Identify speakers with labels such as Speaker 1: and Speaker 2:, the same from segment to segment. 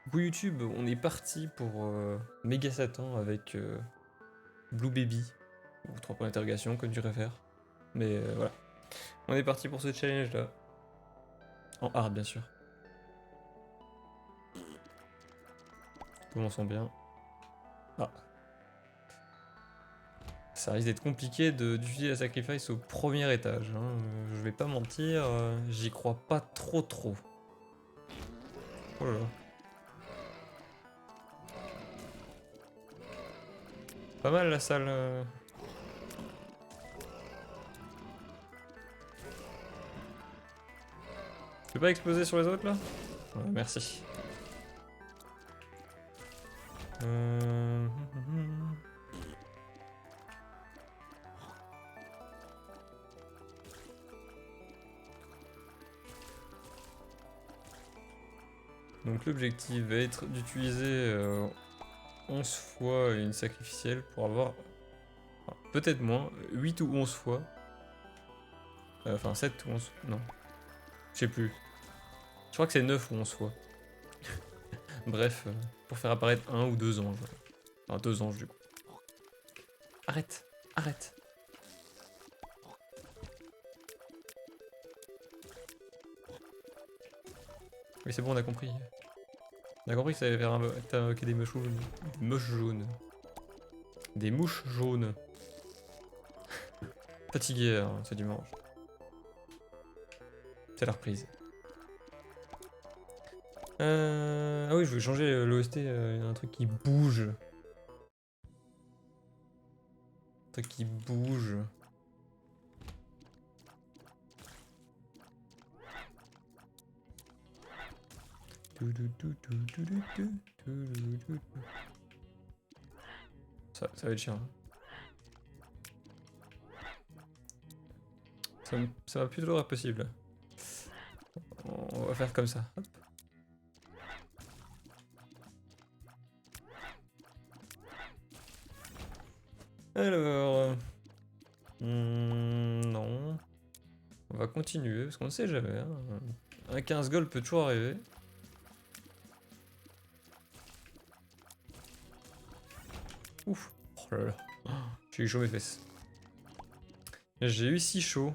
Speaker 1: Coucou YouTube, on est parti pour Méga Satan avec Blue Baby, ou 3 points d'interrogation comme tu préfères. Mais voilà, on est parti pour ce challenge là. En hard bien sûr. Commençons bien. Ah. Ça risque d'être compliqué d'utiliser la sacrifice au premier étage. Hein. Je vais pas mentir, j'y crois pas trop. Oh là là. Pas mal la salle. Tu peux pas exploser sur les autres là? Ouais, merci. Euh... Donc l'objectif va être d'utiliser 11 fois une sacrificielle pour avoir, enfin, peut-être moins, 8 ou 11 fois. Enfin 7 ou 11, non, je sais plus. Je crois que c'est 9 ou 11 fois. Bref, pour faire apparaître un ou deux anges. Enfin 2 anges du coup. Arrête, arrête. Oui c'est bon, on a compris. On a compris que ça allait faire invoquer des mouches jaunes. Des mouches jaunes. Des mouches jaunes. Fatigué, hein, c'est dimanche. C'est la reprise. Ah oui, je veux changer l'OST, un truc qui bouge. Un truc qui bouge. Ça va être chiant. Ça va plutôt être possible. On va faire comme ça. Hop. Alors... non. On va continuer, parce qu'on ne sait jamais. Hein. Un 15 gold peut toujours arriver. Ouf. Oh là là. Oh, j'ai eu chaud mes fesses. J'ai eu si chaud.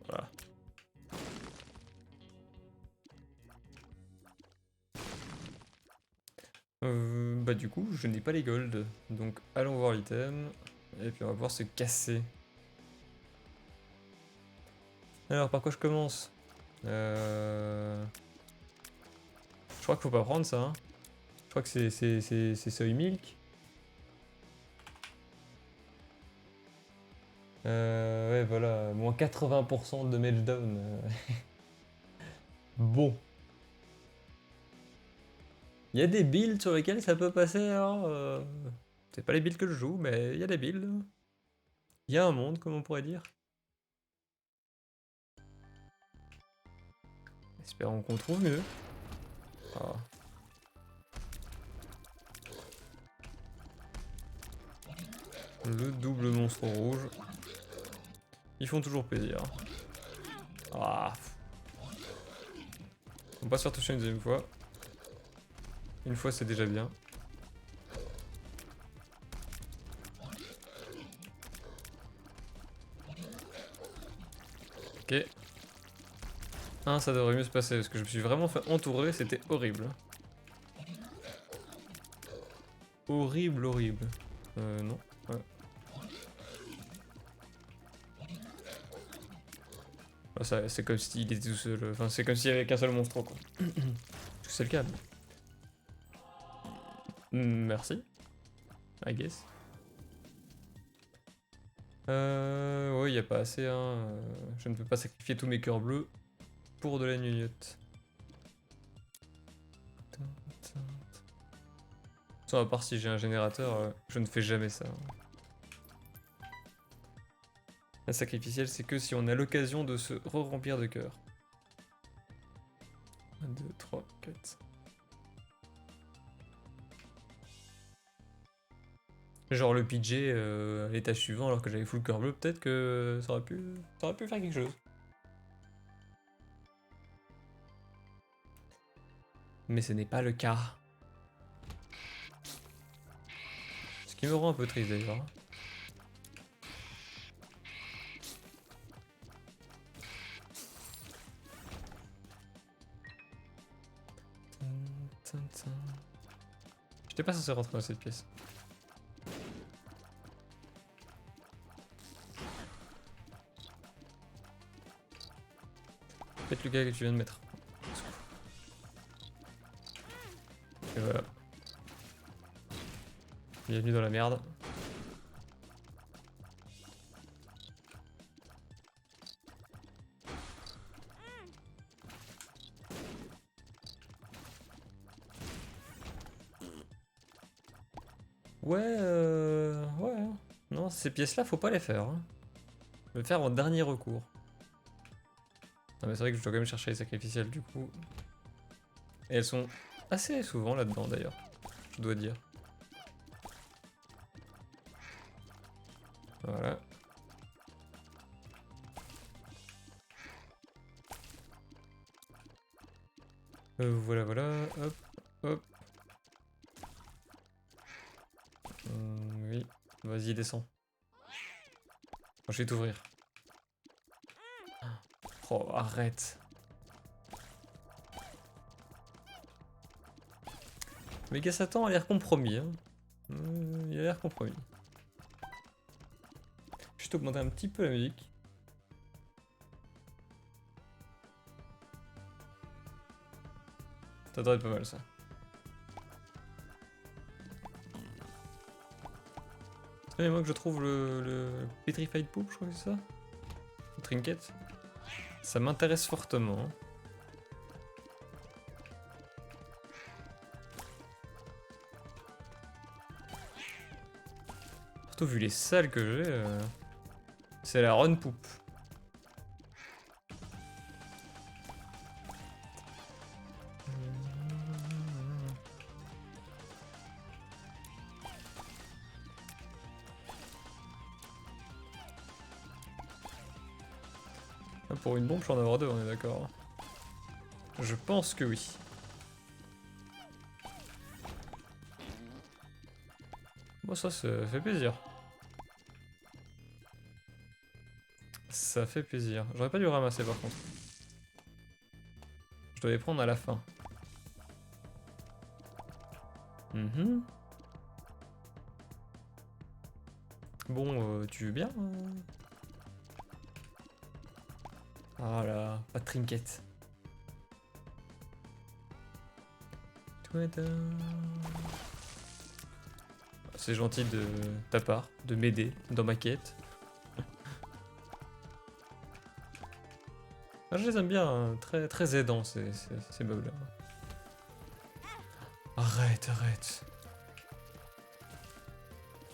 Speaker 1: Voilà. Bah du coup, je n'ai pas les golds. Donc allons voir l'item. Et puis on va pouvoir se casser. Alors, par quoi je commence? Je crois qu'il faut pas prendre ça. Hein. Je crois que c'est Soy Milk. Ouais, voilà, moins 80% de meltdown. Bon. Il y a des builds sur lesquels ça peut passer. Hein, c'est pas les builds que je joue, mais il y a des builds. Il y a un monde, comme on pourrait dire. Espérons qu'on trouve mieux. Ah. Le double monstre rouge. Ils font toujours plaisir. Ah. On va pas se faire toucher une deuxième fois. Une fois c'est déjà bien. Ok. Ça devrait mieux se passer parce que je me suis vraiment fait entourer, c'était horrible. Horrible. Non. Ouais. C'est comme s'il était tout seul. Enfin, c'est comme s'il y avait qu'un seul monstre, quoi. C'est le cas. Merci. I guess. Ouais, y a pas assez, hein. Je ne peux pas sacrifier tous mes cœurs bleus pour de la gnognotte. À part si j'ai un générateur, je ne fais jamais ça. La sacrificielle, c'est que si on a l'occasion de se re-remplir de cœur. 1, 2, 3, 4. Genre le PJ à l'étage suivant alors que j'avais full cœur bleu, peut-être que ça aurait pu faire quelque chose. Mais ce n'est pas le cas. Ce qui me rend un peu triste d'ailleurs. J'étais pas censé rentrer dans cette pièce. Faites le gars que tu viens de mettre. Et voilà. Bienvenue dans la merde. Ouais. Non, ces pièces-là, faut pas les faire. Hein. Le faire en dernier recours. Non mais c'est vrai que je dois quand même chercher les sacrificiels du coup. Et elles sont assez souvent là-dedans d'ailleurs, je dois dire. Voilà. Voilà, hop, hop. Oui, vas-y descends. Je vais t'ouvrir. Oh, arrête. Méga Satan a l'air compromis. Hein. Il a l'air compromis. Juste augmenter un petit peu la musique. Ça devrait être pas mal ça. C'est moi que je trouve le Petrified Poop, je crois que c'est ça. Le trinket. Ça m'intéresse fortement. Hein. Surtout vu les salles que j'ai, c'est la run poop. Pour une bombe, je vais en avoir deux, on est d'accord. Je pense que oui. Bon, ça fait plaisir. Ça fait plaisir. J'aurais pas dû ramasser par contre. Je dois les prendre à la fin. Bon, tu veux bien Voilà, pas de trinket. C'est gentil de ta part de m'aider dans ma quête. Ah, je les aime bien, hein. Très aidants ces meubles là. Arrête.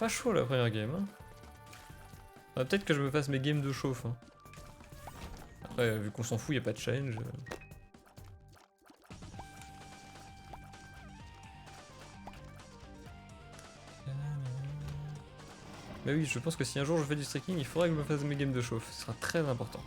Speaker 1: Pas chaud la première game. Hein. Ah, peut-être que je me fasse mes games de chauffe. Hein. Après, vu qu'on s'en fout, y a pas de challenge. Mais oui, je pense que si un jour je fais du streaking, il faudrait que je me fasse mes games de chauffe. Ce sera très important.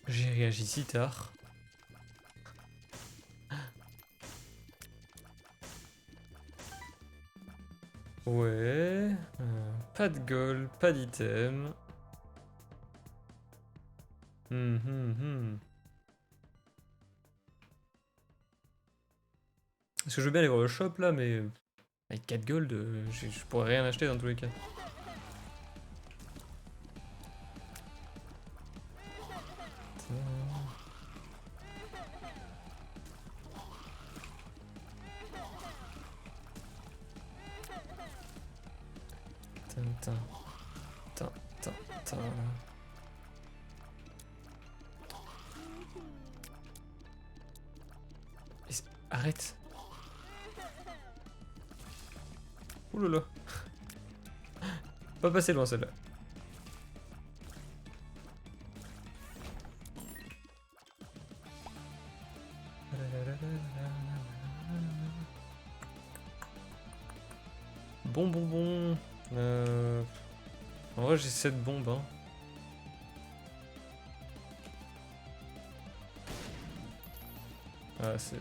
Speaker 1: J'ai réagi si tard. Ouais. Pas de gold, pas d'item. Parce que je veux bien aller voir le shop là, mais avec 4 gold, je pourrais rien acheter dans tous les cas. Arrête. Oulala. Pas passer loin celle-là. Bon. En vrai, j'ai 7 bombes. Hein. Ah, c'est...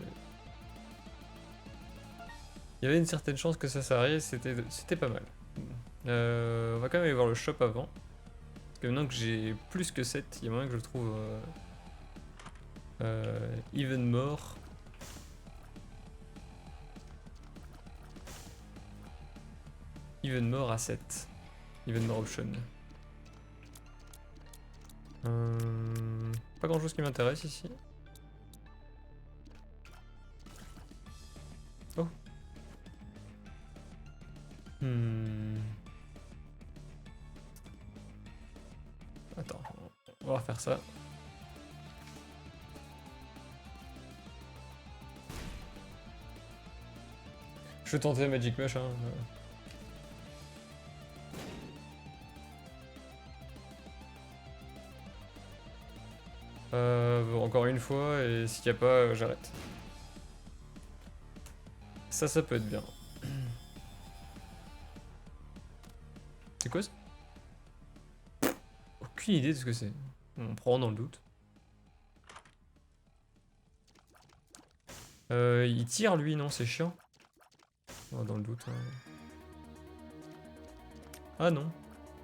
Speaker 1: Il y avait une certaine chance que ça s'arrive, c'était pas mal. On va quand même aller voir le shop avant. Parce que maintenant que j'ai plus que 7, il y a moyen que je trouve even more. Even more à 7. Even more option. Pas grand chose qui m'intéresse ici. Oh. Attends, on va refaire ça. Je vais tenter Magic Mush. Hein. Bon, encore une fois, et s'il n'y a pas, j'arrête. Ça peut être bien. C'est quoi ça? Aucune idée de ce que c'est. On prend dans le doute. Il tire lui, non? C'est chiant. Oh, dans le doute. Hein. Ah non.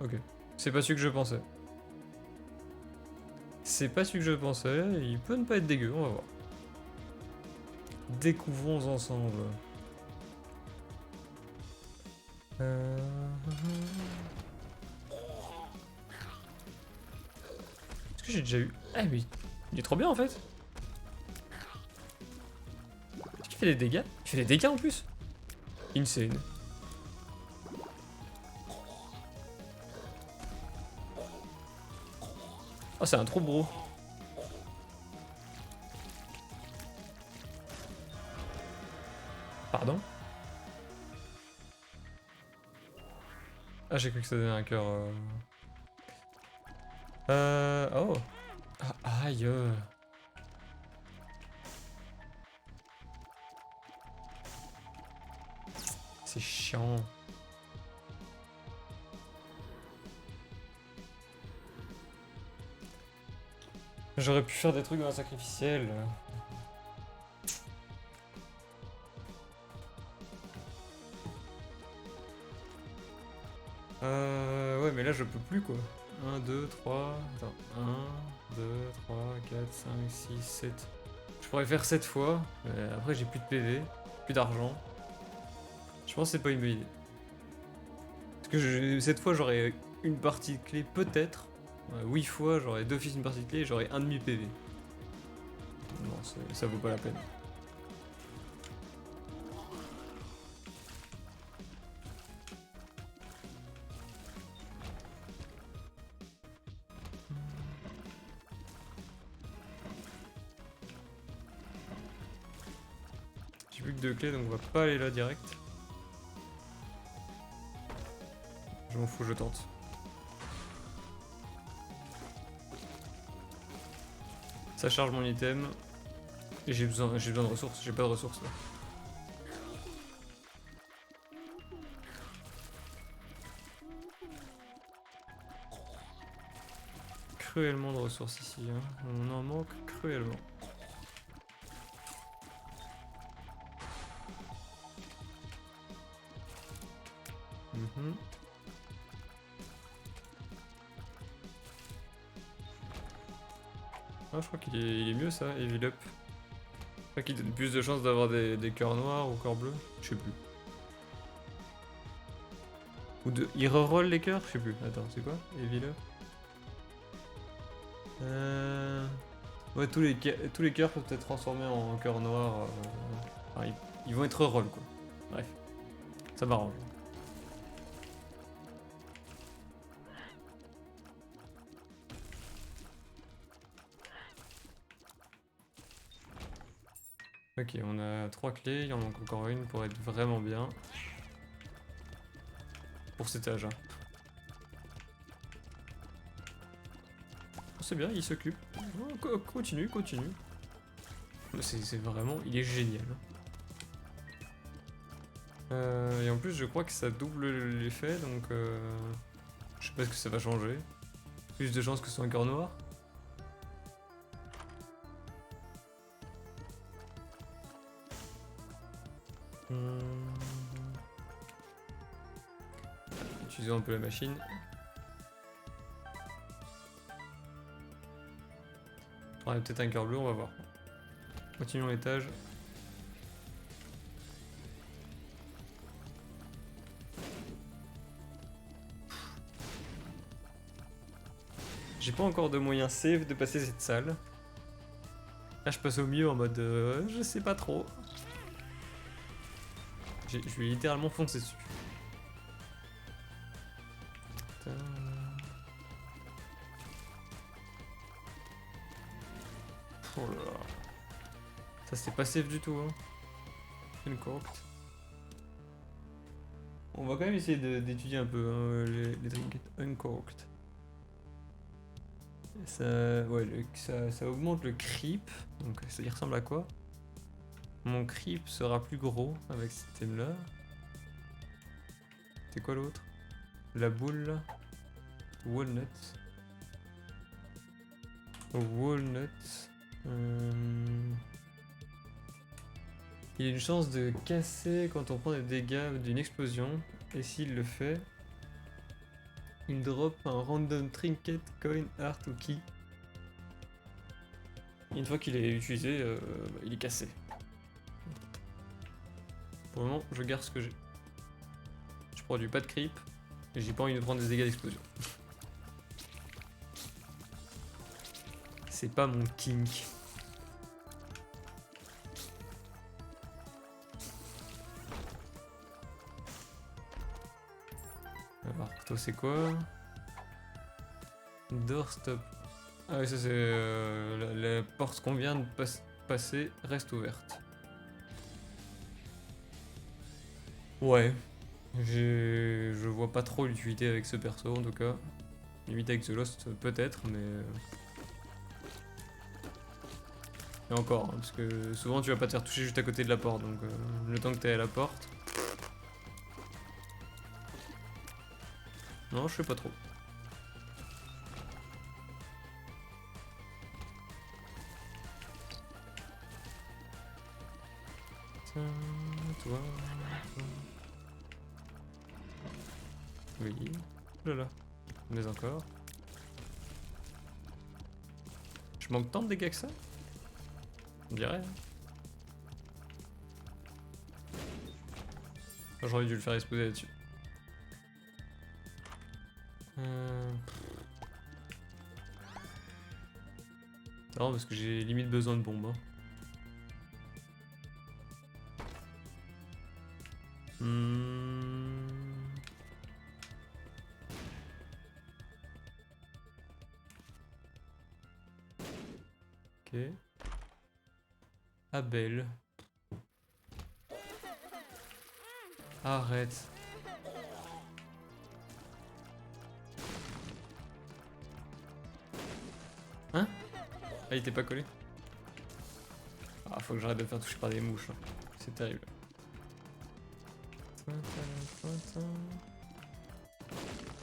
Speaker 1: Ok. C'est pas celui que je pensais. C'est pas celui que je pensais. Il peut ne pas être dégueu, on va voir. Découvrons ensemble. Est-ce que j'ai déjà eu... Ah mais il est trop bien en fait. Est-ce qu'il fait des dégâts? Il fait des dégâts en plus. Insane. Oh c'est un trop gros. Pardon? Ah j'ai cru que ça donnait un cœur... Oh. Ah, aïe. C'est chiant. J'aurais pu faire des trucs dans la sacrificielle. Ouais, mais là je peux plus quoi. 1, 2, 3. Attends. 1, 2, 3, 4, 5, 6, 7. Je pourrais faire 7 fois. Mais après j'ai plus de PV, plus d'argent. Je pense que c'est pas une bonne idée. Parce que cette fois j'aurais une partie de clé peut-être. 8 fois j'aurais d'office une partie de clé et j'aurais 1,5 PV. Non, ça vaut pas la peine. J'ai plus que 2 clés donc on va pas aller là direct. Je m'en fous, je tente. Ça charge mon item. Et j'ai besoin de ressources, j'ai pas de ressources là. Cruellement de ressources ici, hein. On en manque cruellement. Ah, je crois qu'il est mieux ça, Evil Up. Je crois qu'il donne plus de chances d'avoir des cœurs noirs ou cœurs bleus. Je sais plus. Ou de. Il reroll les cœurs? Je sais plus. Attends, c'est quoi? Evil Up. Ouais, tous les cœurs peuvent être transformés en cœurs noirs. Enfin, ils vont être reroll quoi. Bref. Ça m'arrange. Ok, on a 3 clés, il en manque encore une pour être vraiment bien. Pour cet âge. Hein. Oh, c'est bien, il s'occupe. Oh, continue. C'est vraiment... Il est génial. Et en plus, je crois que ça double l'effet, donc je sais pas ce que ça va changer. Plus de chances que ce soit un cœur noir. Utilisons un peu la machine. On a peut-être un cœur bleu, on va voir. Continuons l'étage. J'ai pas encore de moyen safe de passer cette salle. Là, je passe au milieu en mode je sais pas trop. Je vais littéralement foncer dessus. Putain. Oh là là. Ça, c'est pas safe du tout, hein. Uncorked. On va quand même essayer d'étudier un peu hein, les trinkets uncorked. Ça, ouais, ça augmente le creep. Donc ça y ressemble à quoi? Mon creep sera plus gros avec ce thème là. C'est quoi l'autre? La boule là. Walnut. Walnut. Il y a une chance de casser quand on prend des dégâts d'une explosion. Et s'il le fait, il drop un random trinket, coin, art ou key. Et une fois qu'il est utilisé, il est cassé. Pour le moment, je garde ce que j'ai. Je produis pas de creep. Et j'ai pas envie de prendre des dégâts d'explosion. C'est pas mon kink. Alors, toi c'est quoi? Doorstop. Ah oui, ça c'est la porte qu'on vient de passer reste ouverte. Ouais. Je vois pas trop l'utilité avec ce perso en tout cas. Limite avec The Lost peut-être, mais... Et encore, hein, parce que souvent tu vas pas te faire toucher juste à côté de la porte, donc le temps que t'es à la porte... Non, je sais pas trop. Tiens, toi... Oui. Là. Mais encore. Je manque tant de dégâts que ça? On dirait. J'aurais dû le faire exploser là-dessus. C'est marrant parce que j'ai limite besoin de bombes. Hein. Ok. Abel. Arrête. Hein? Ah, il était pas collé? Ah, faut que j'arrête de me faire toucher par des mouches. Hein. C'est terrible.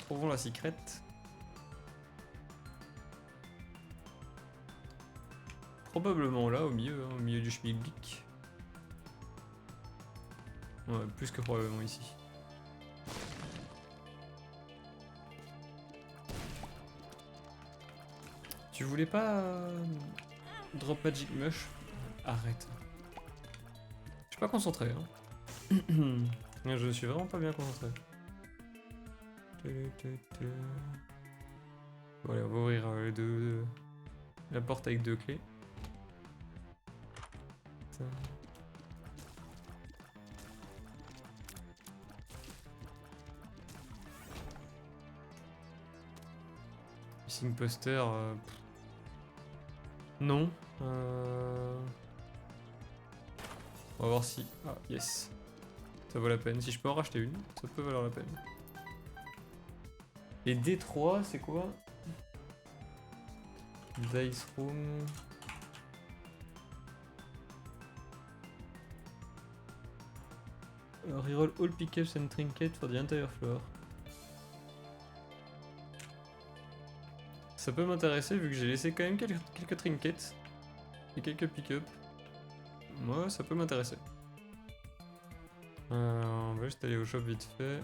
Speaker 1: Trouvons la secrète. Probablement là, au milieu, hein, au milieu du schmilblick. Ouais, plus que probablement ici. Tu voulais pas drop magic mush? Arrête. Je suis pas concentré. Hein. Je suis vraiment pas bien concentré. Bon, allez, on va ouvrir la porte avec 2 clés. Ça. Missing poster. Non. On va voir si... Ah, yes. Ça vaut la peine. Si je peux en racheter une, ça peut valoir la peine. Les D3, c'est quoi? Dice Room... Reroll all pickups and trinkets for the entire floor. Ça peut m'intéresser vu que j'ai laissé quand même quelques trinkets et quelques pick-up. Moi, ça peut m'intéresser. On va juste aller au shop vite fait.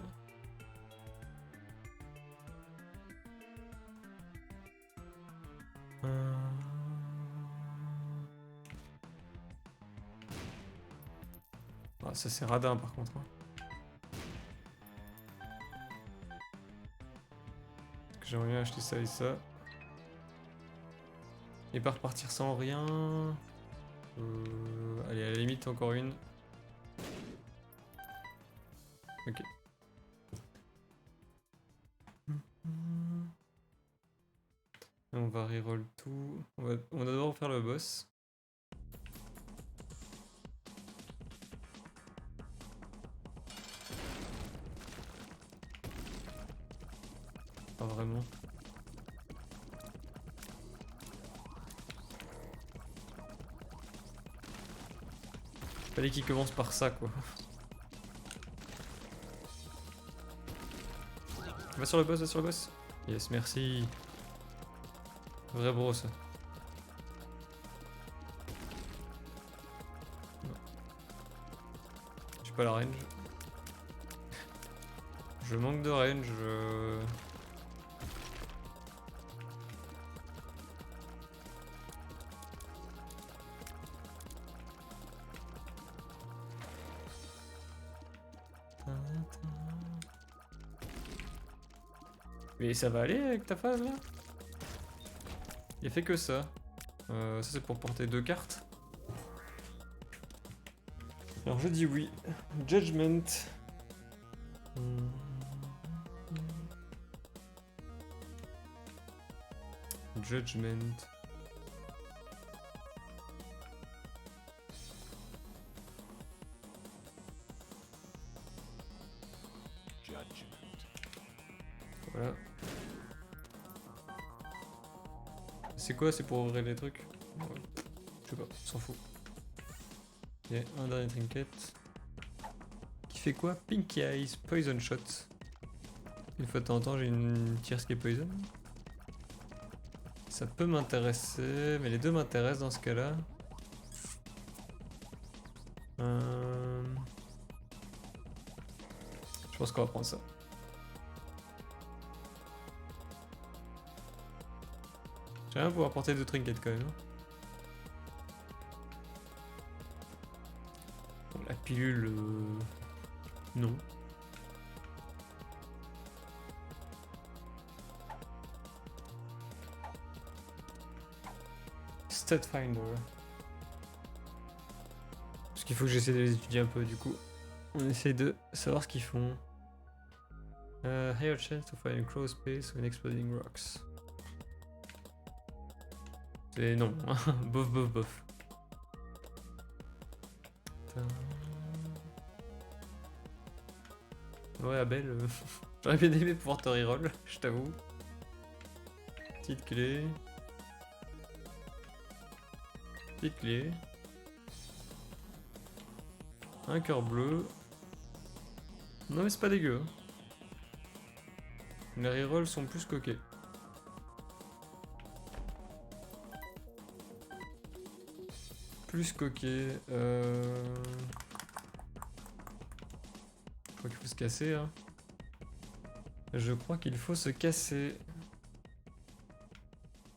Speaker 1: Ah, ça c'est radin par contre. Hein. Parce que j'aimerais bien acheter ça et ça. Et pas repartir sans rien. Allez, à la limite, encore une. Ok. On va reroll tout. On va d'abord faire le boss. Pas vraiment. Fallait qu'il commence par ça quoi. Va sur le boss, va sur le boss. Yes, merci. Vrai bro ça. J'ai pas la range. Je manque de range. Mais ça va aller avec ta phase là? Il a fait que ça. Ça c'est pour porter 2 cartes. Alors je dis oui. Judgment. Judgment. Voilà. C'est quoi? C'est pour ouvrir les trucs? Ouais. Je sais pas, on s'en fout. Ok, un dernier trinket. Qui fait quoi? Pinky Eyes, Poison Shot. Une fois de temps en temps, j'ai une tierce qui est poison. Ça peut m'intéresser, mais les deux m'intéressent dans ce cas-là. Je pense qu'on va prendre ça. J'aimerais bien pouvoir porter 2 trinkets quand même. Bon, la pilule... non. Stat Finder. Parce qu'il faut que j'essaie de les étudier un peu du coup. On essaie de savoir ce qu'ils font. Higher chance to find a crawl space when exploding rocks. C'est non. Bof bof bof. Ouais Abel, j'aurais bien aimé pouvoir te reroll, je t'avoue. Petite clé. Petite clé. Un cœur bleu. Non mais c'est pas dégueu. Hein. Les rerolls sont plus coquets. Plus coquets. Je crois qu'il faut se casser. Hein. Je crois qu'il faut se casser.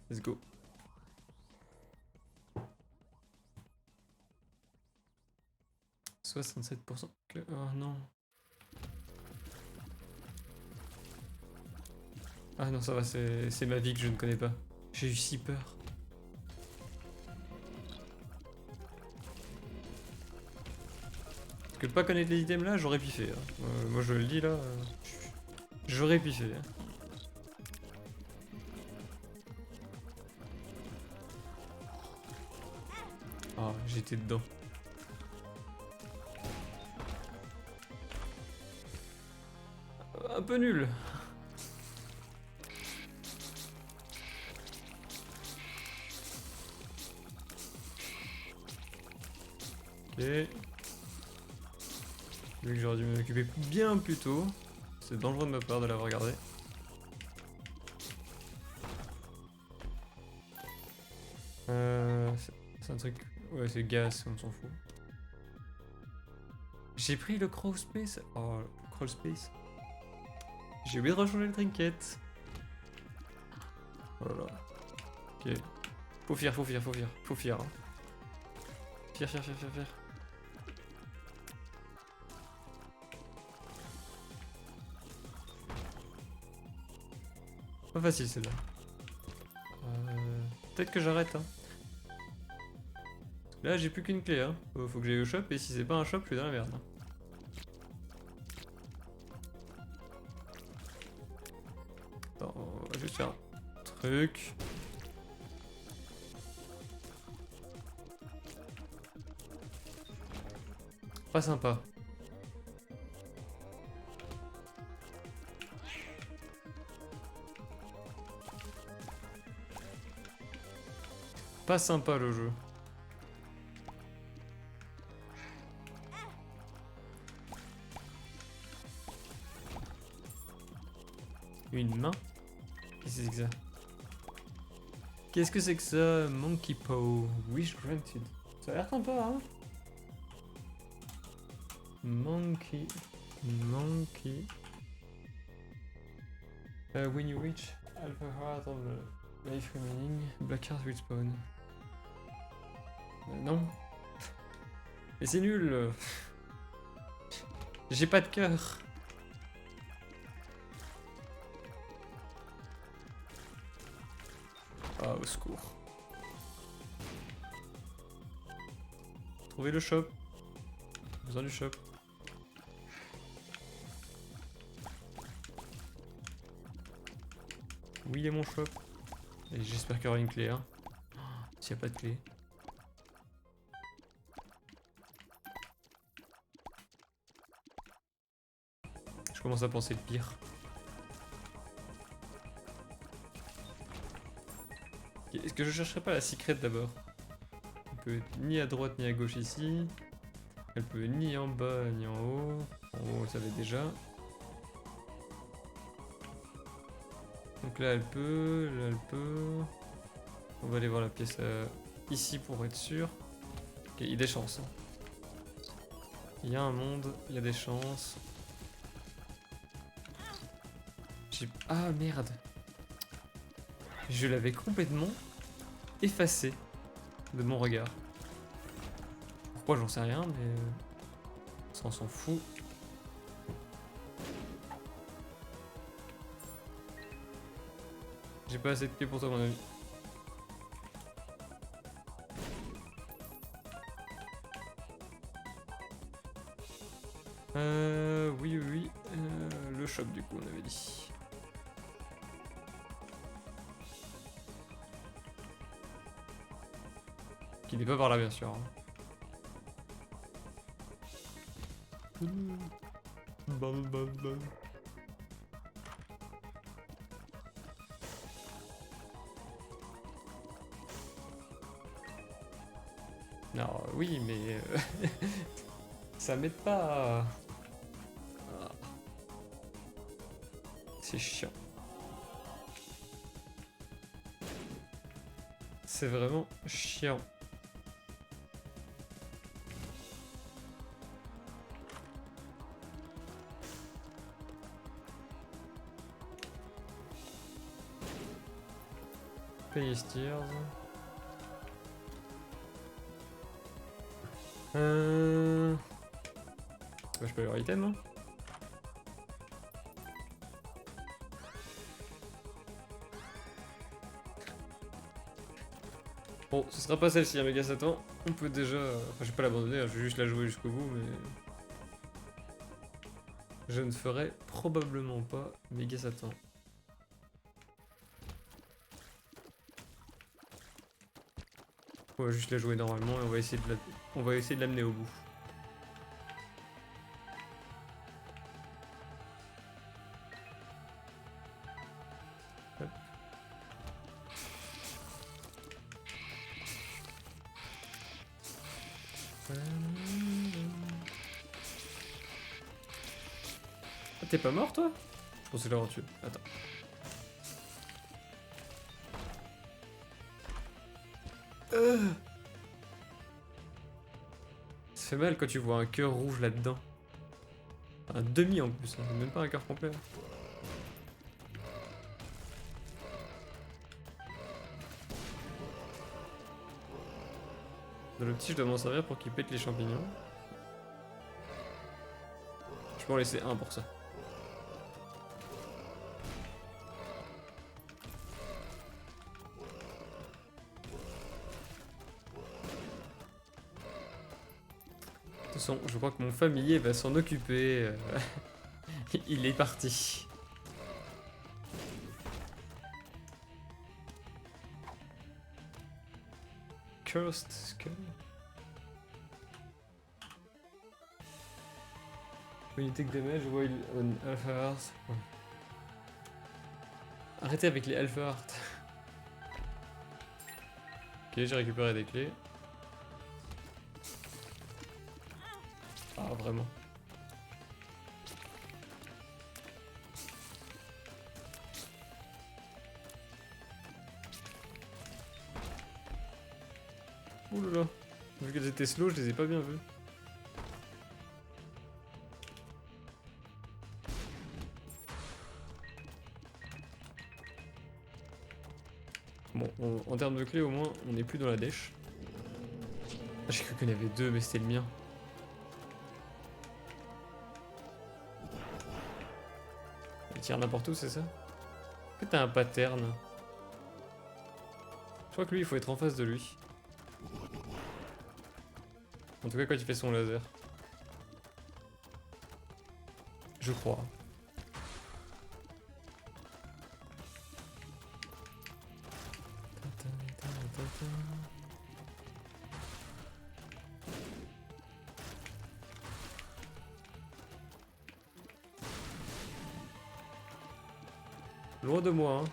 Speaker 1: Let's go. « 67%. Oh non. Ah non, ça va, c'est ma vie que je ne connais pas. J'ai eu si peur. Parce que pas connaître les items là, j'aurais piffé. Hein. Moi je le dis là, j'aurais piffé. Hein. Ah, j'étais dedans. Un peu nul. Ok. Vu que j'aurais dû m'en occuper bien plus tôt. C'est dangereux de ma part de l'avoir gardé. C'est un truc... Ouais, c'est gaz, on s'en fout. J'ai pris le crawl space. Oh, le crawl space. J'ai oublié de rechanger le trinket. Voilà. Ok. Faut fier, faut fier, faut fier. Faut fier. Hein. Fier, fier, fier, fier, fier. Pas facile celle-là. Peut-être que j'arrête. Hein. Là, j'ai plus qu'une clé. Hein. Faut que j'aille au shop. Et si c'est pas un shop, je suis dans la merde. Hein. Attends, on va juste faire un truc. Pas sympa. Pas sympa le jeu. Une main? Qu'est-ce que c'est que ça? Qu'est-ce que c'est que ça? Monkey Paw. Wish granted. Ça a l'air sympa, hein? Monkey. Monkey. When you reach Alpha Heart of Life Remaining, Black Heart respawn. Non. Mais c'est nul. J'ai pas de cœur. Ah, au secours. Trouvez le shop. J'ai besoin du shop. Oui, il est mon shop. Et j'espère qu'il y aura une clé. Hein. S'il n'y a pas de clé. Je commence à penser le pire. Est-ce que je chercherai pas la secrète d'abord? Elle peut être ni à droite ni à gauche ici. Elle peut ni en bas ni en haut. En haut, on le savait déjà. Donc là, elle peut. Là, elle peut. On va aller voir la pièce ici pour être sûr. Ok, il y a des chances. Hein. Il y a un monde, il y a des chances. Ah merde. Je l'avais complètement effacé de mon regard. Pourquoi j'en sais rien, mais ça on s'en fout. J'ai pas assez de clés pour toi, mon ami. Oui, oui, oui. Le shop, du coup, on avait dit. Qui n'est pas par là, bien sûr. Hein. Non, oui, mais ça m'aide pas. Ah. C'est chiant. C'est vraiment chiant. Payer Steers. Bah, je peux avoir item, hein. Bon, ce sera pas celle-ci, hein, Méga Satan. On peut déjà... Enfin, je vais pas l'abandonner, hein, je vais juste la jouer jusqu'au bout, mais... Je ne ferai probablement pas Méga Satan. On va juste la jouer normalement et on va essayer de l'amener au bout. Hop. T'es pas mort toi? Je pensais l'avoir tué. Attends. Ça fait mal quand tu vois un cœur rouge là-dedans. Un demi en plus, hein. Même pas un cœur complet. Dans le petit, je dois m'en servir pour qu'il pète les champignons. Je peux en laisser un pour ça. De toute façon, je crois que mon familier va s'en occuper. Il est parti. Cursed Skull. When you take damage while on Alpha Heart. Ouais. Arrêtez avec les Alpha Heart. Ok, j'ai récupéré des clés. Ah, vraiment. Oulala. Vu qu'elles étaient slow, je les ai pas bien vues. Bon, en termes de clés, au moins, on n'est plus dans la dèche. Ah, j'ai cru qu'il y en avait deux, mais c'était le mien. Il tire n'importe où, c'est ça? En fait, t'as un pattern. Je crois que lui, il faut être en face de lui. En tout cas, quand il fait son laser. Je crois. Loin de moi, hein.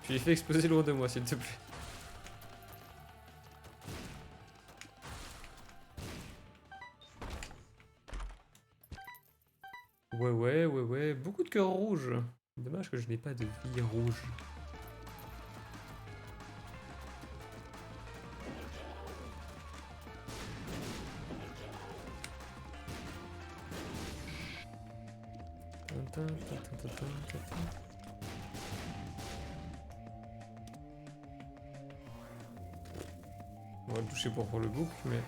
Speaker 1: Tu les fais exploser loin de moi, s'il te plaît. Ouais. Beaucoup de cœurs rouges. Dommage que je n'ai pas de vie rouge. On va le toucher pour le bouc, mais...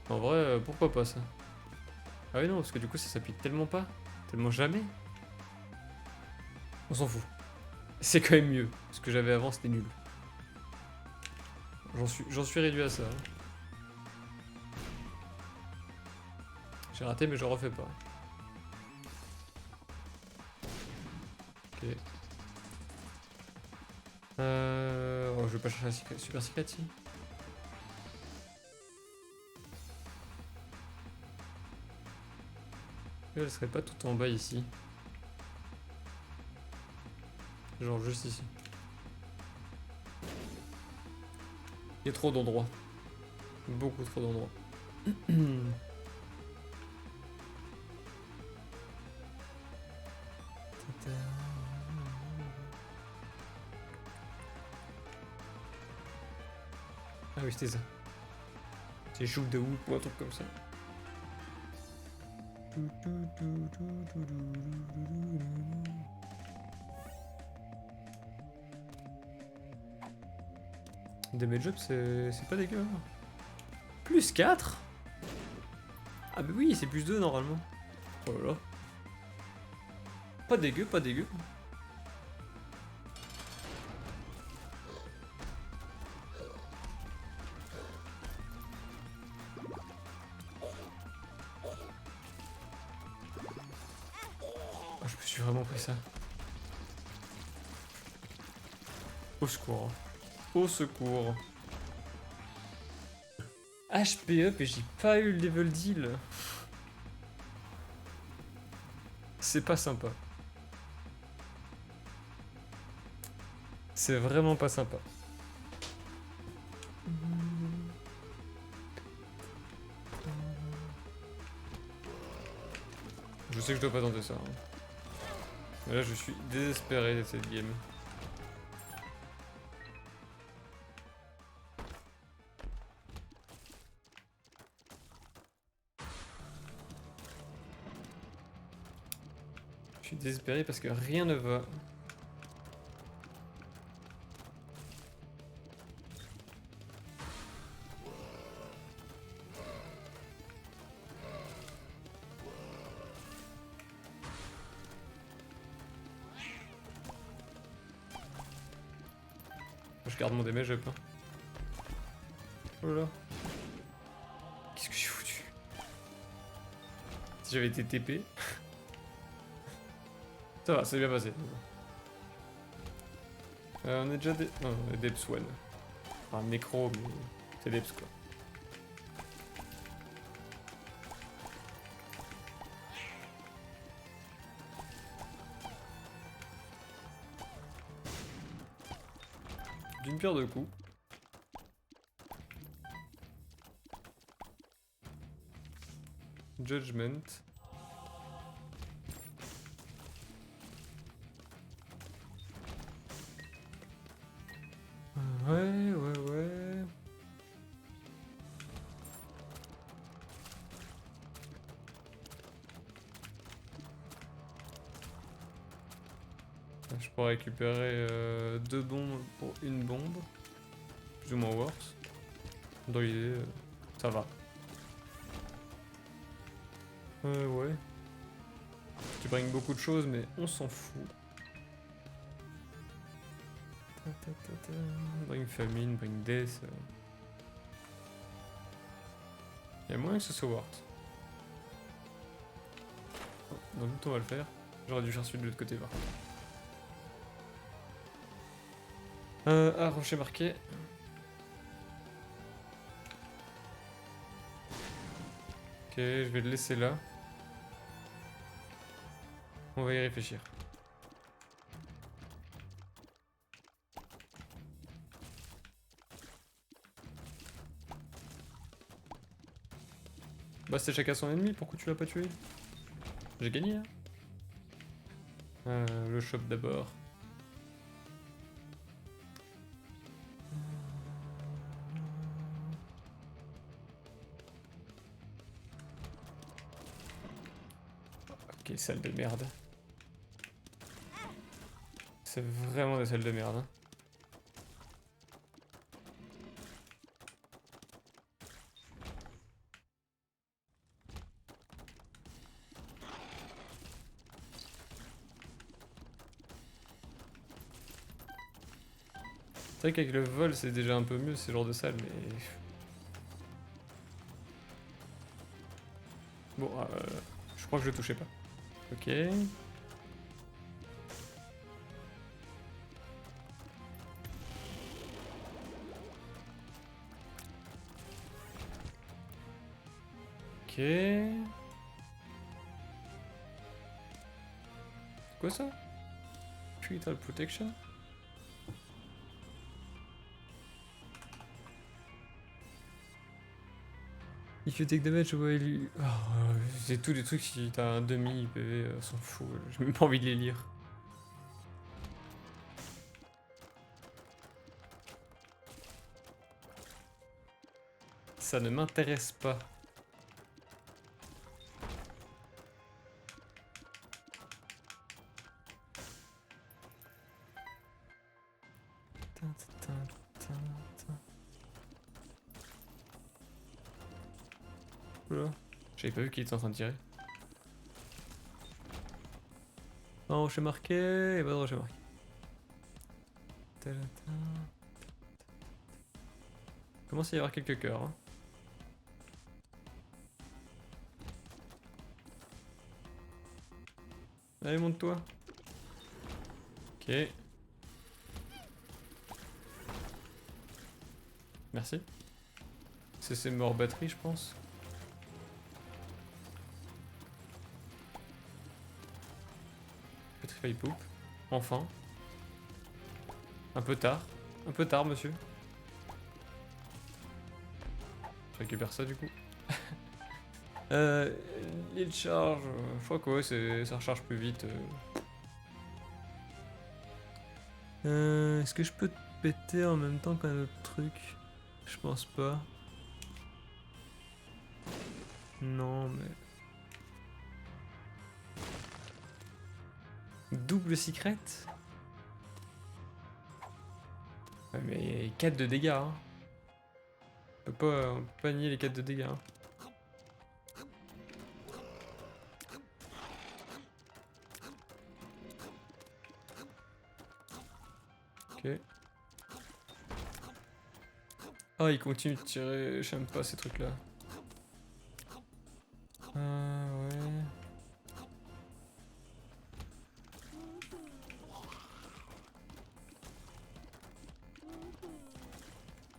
Speaker 1: En vrai, pourquoi pas ça? Ah oui non, parce que du coup ça s'appuie tellement pas, tellement jamais. On s'en fout. C'est quand même mieux. Ce que j'avais avant c'était nul. J'en suis réduit à ça. Hein. J'ai raté mais je refais pas. Ok. Oh, je vais pas chercher la super secret si. Elle serait pas tout en bas ici. Genre juste ici. Il y a trop d'endroits. Beaucoup trop d'endroits. Ah oui, c'était ça. C'est joue de ouf ou un truc comme ça. Damage up, c'est pas dégueu. Hein. Plus 4. Ah bah oui, c'est plus 2 normalement. Oh là là. Pas dégueu, pas dégueu. Oh, je me suis vraiment pris ça. Au secours. Au secours. HP up et j'ai pas eu le level deal. C'est pas sympa. C'est vraiment pas sympa. sais que je dois pas tenter ça. Hein. Mais là, je suis désespéré de cette game. Je suis désespéré parce que rien ne va. Je garde mon damage up. Hein. Oh là là. Qu'est-ce que j'ai foutu? Si j'avais été TP. Ça va, c'est bien passé. On est déjà non, on est Depths 1. Enfin, Necro, mais c'est Depths quoi. D'une pierre deux coups. Judgment. Ouais. Je pourrais récupérer 2 bombes pour une bombe. Plus ou moins worse. Dans l'idée, ça va. Ouais. Tu bring beaucoup de choses, mais on s'en fout. Bring famine, bring death. Y'a moyen que ce soit worth. Oh, dans le doute, on va le faire. J'aurais dû faire celui de l'autre côté, par contre. Rocher marqué. Ok, je vais le laisser là. On va y réfléchir. Bah c'est chacun son ennemi, pourquoi tu l'as pas tué? J'ai gagné hein. Le shop d'abord. Quelle salle de merde. C'est vraiment des salles de merde. Hein. C'est vrai qu'avec le vol c'est déjà un peu mieux ce genre de salle mais... Bon, je crois que je le touchais pas. Ok. Ok. Quoi ça? Critical protection? If you take damage while you... Oh, c'est tous des trucs si t'as un demi PV, s'en fout, j'ai même pas envie de les lire. Ça ne m'intéresse pas. Oula, j'avais pas vu qu'il était en train de tirer. Non, rocher marqué, et pas de rocher marqué. Commence à y avoir quelques cœurs. Hein. Allez, monte-toi. Ok. Merci. C'est mort batterie, je pense. Petrify Poop. Enfin. Un peu tard. Un peu tard, monsieur. Je récupère ça, du coup. Euh, les charges, je crois que ouais, ça recharge plus vite. Est-ce que je peux te péter en même temps qu'un autre truc? Je pense pas. Non, mais... Double secret? Ouais, mais 4 de dégâts, hein. On peut pas nier les 4 de dégâts, hein. Ok. Ah, il continue de tirer, j'aime pas ces trucs-là. Ouais.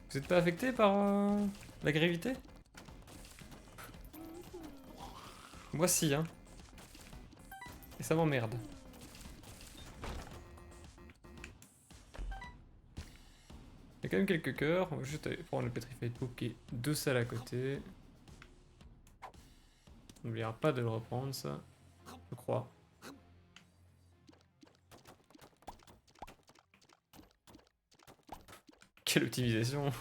Speaker 1: Vous êtes pas affecté par la gravité? Moi si, hein. Et ça m'emmerde. Il y a quand même quelques cœurs. On va juste aller prendre le Petrified Poop qui est 2 salles à côté. On n'oubliera pas de le reprendre, ça. Je crois. Quelle optimisation.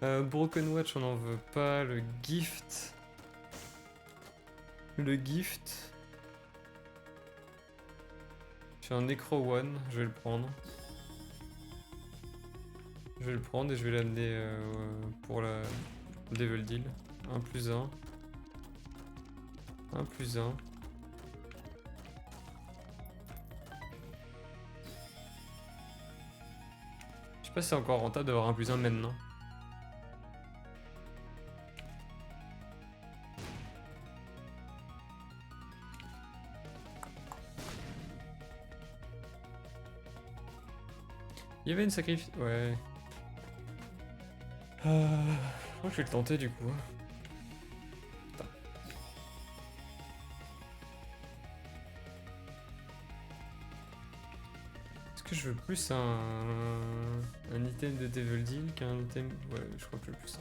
Speaker 1: Broken Watch, on n'en veut pas. Le Gift. Le Gift. J'ai un Necro One, je vais le prendre. Je vais le prendre et je vais l'amener pour le Devil Deal. 1 plus 1. 1 plus 1. Je sais pas si c'est encore rentable d'avoir 1 plus 1 maintenant. Il y avait une sacrifice... Ouais. Je crois que je vais le tenter du coup. Putain. Est-ce que je veux plus un item de Devil Deal qu'un item... Ouais, je crois que je veux plus ça.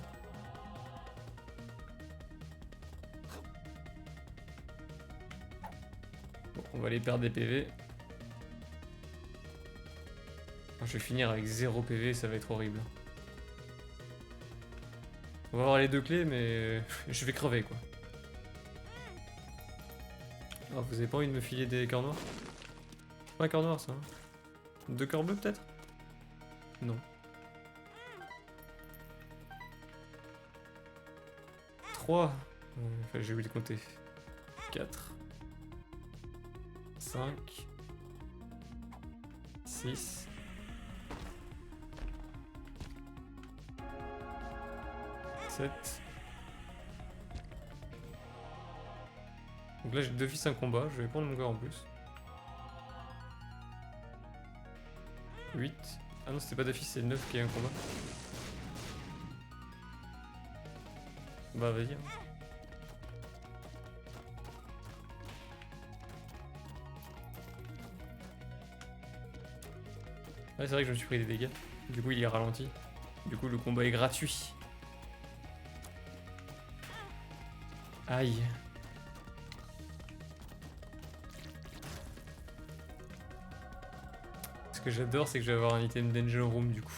Speaker 1: Bon, on va aller perdre des PV. Je vais finir avec 0 PV, ça va être horrible. On va avoir les 2 clés, mais je vais crever quoi. Alors, vous avez pas envie de me filer des cœurs noirs? Pas un cœur noir ça, hein. 2 cœurs bleus peut-être? Non. 3. Enfin, j'ai oublié de compter. 4. 5. 6. 7. Donc là j'ai d'office un combat, je vais prendre mon cœur en plus. 8. Ah non c'était pas d'office, c'est 9 qui est un combat. Bah vas-y. Hein. Ouais c'est vrai que je me suis pris des dégâts. Du coup il est ralenti. Du coup le combat est gratuit. Aïe. Ce que j'adore c'est que je vais avoir un item d'Angel Room du coup.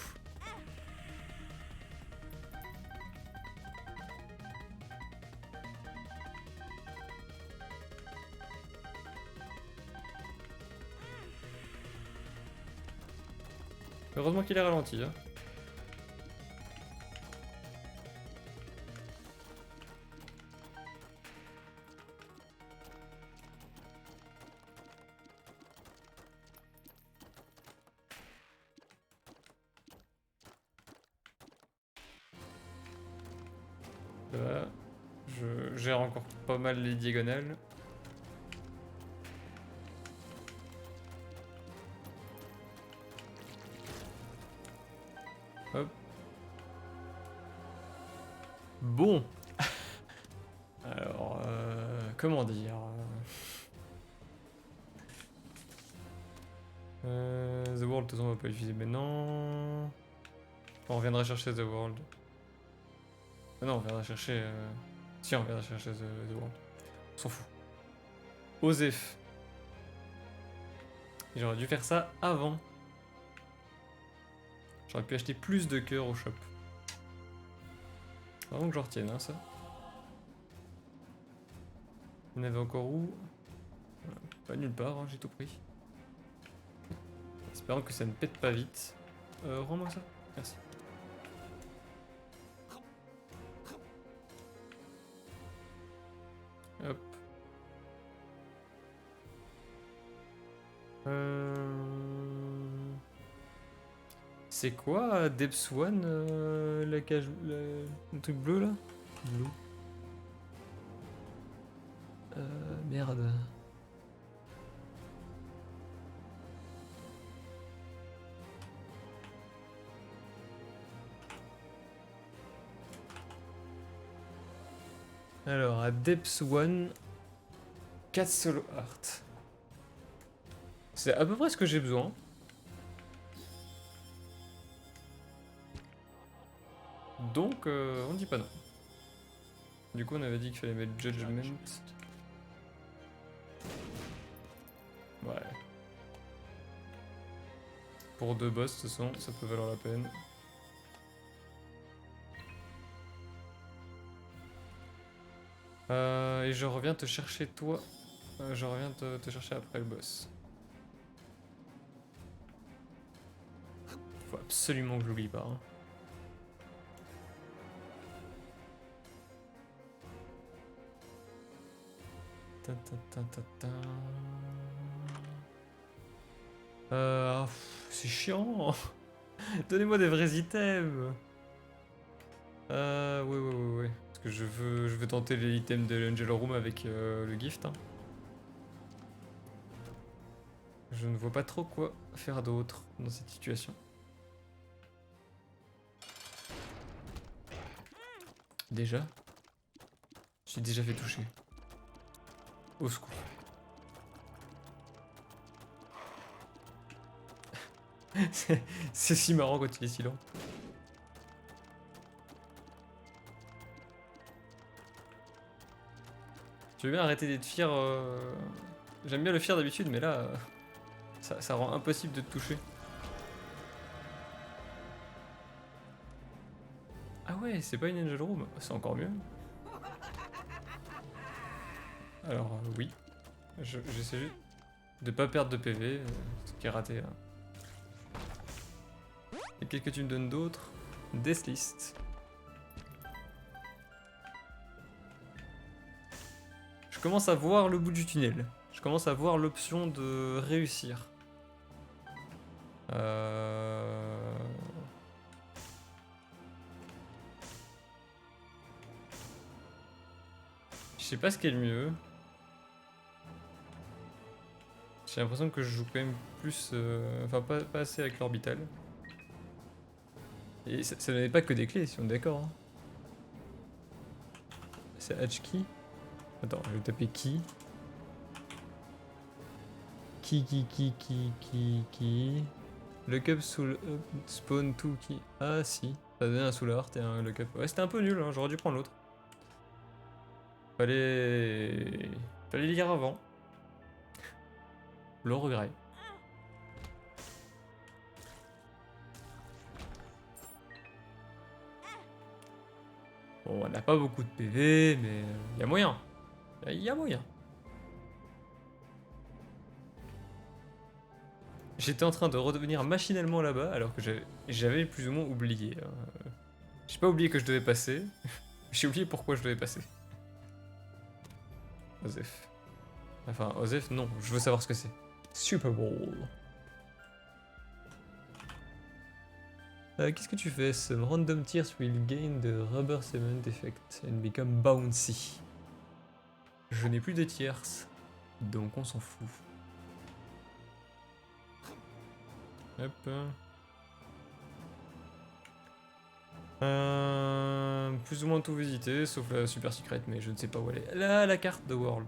Speaker 1: Heureusement qu'il est ralenti hein. Là, je gère encore pas mal les diagonales. Hop. Bon. Alors, comment dire The World, de toute façon, on va pas l'utiliser maintenant. On reviendra chercher The World. Ah non, on reviendra chercher Tiens, on va chercher The World. On s'en fout. Osef. J'aurais dû faire ça avant. J'aurais pu acheter plus de cœurs au shop. Vraiment que je retienne, hein, ça. Il y en avait encore où? Pas nulle part, hein, j'ai tout pris. Espérons que ça ne pète pas vite. Rends-moi ça. Merci. Hop. C'est quoi Depths One, la cage, le truc bleu là? Blue. Merde. Alors, à Depths One, 4 solo art. C'est à peu près ce que j'ai besoin. Donc, on dit pas non. Du coup, on avait dit qu'il fallait mettre Judgment. Ouais. Pour 2 boss, de toute façon, ça peut valoir la peine. Et je reviens te chercher toi. Je reviens te chercher après le boss. Faut absolument que je l'oublie pas. Hein. C'est chiant. Donnez-moi des vrais items. Ouais. Parce que je veux tenter les items de l'Angel Room avec le gift. Hein. Je ne vois pas trop quoi faire d'autre dans cette situation. Déjà? Je suis déjà fait toucher. Au secours. C'est si marrant quand il est si lent. Tu veux bien arrêter d'être fier J'aime bien le fier d'habitude, mais là, ça rend impossible de te toucher. Ah ouais, c'est pas une Angel Room, c'est encore mieux. Alors oui, j'essaie juste de pas perdre de PV, ce qui est raté. Hein. Et qu'est-ce que tu me donnes d'autre? Death List. Je commence à voir le bout du tunnel. Je commence à voir l'option de réussir. Je sais pas ce qui est le mieux. J'ai l'impression que je joue quand même plus... Enfin, pas assez avec l'orbital. Et ça n'est pas que des clés, si on est d'accord. Hein. C'est H-Key. Attends, je vais taper Key. Key. Look up soul up, spawn 2 key. Ah si, ça donnait un soul art et un look up. Ouais, c'était un peu nul, hein, j'aurais dû prendre l'autre. Fallait les lire avant. Le regret. Bon, on n'a pas beaucoup de PV, mais il y a moyen. Il y a moyen. J'étais en train de redevenir machinalement là-bas, alors que j'avais plus ou moins oublié. J'ai pas oublié que je devais passer. J'ai oublié pourquoi je devais passer. Osef. Enfin, Osef, non, je veux savoir ce que c'est. Super Bowl. Qu'est-ce que tu fais? Some random tears will gain the rubber cement effect and become bouncy. Je n'ai plus de tiers, donc on s'en fout. Hop. Plus ou moins tout visité, sauf la super secret, mais je ne sais pas où elle est. Là, la carte de World.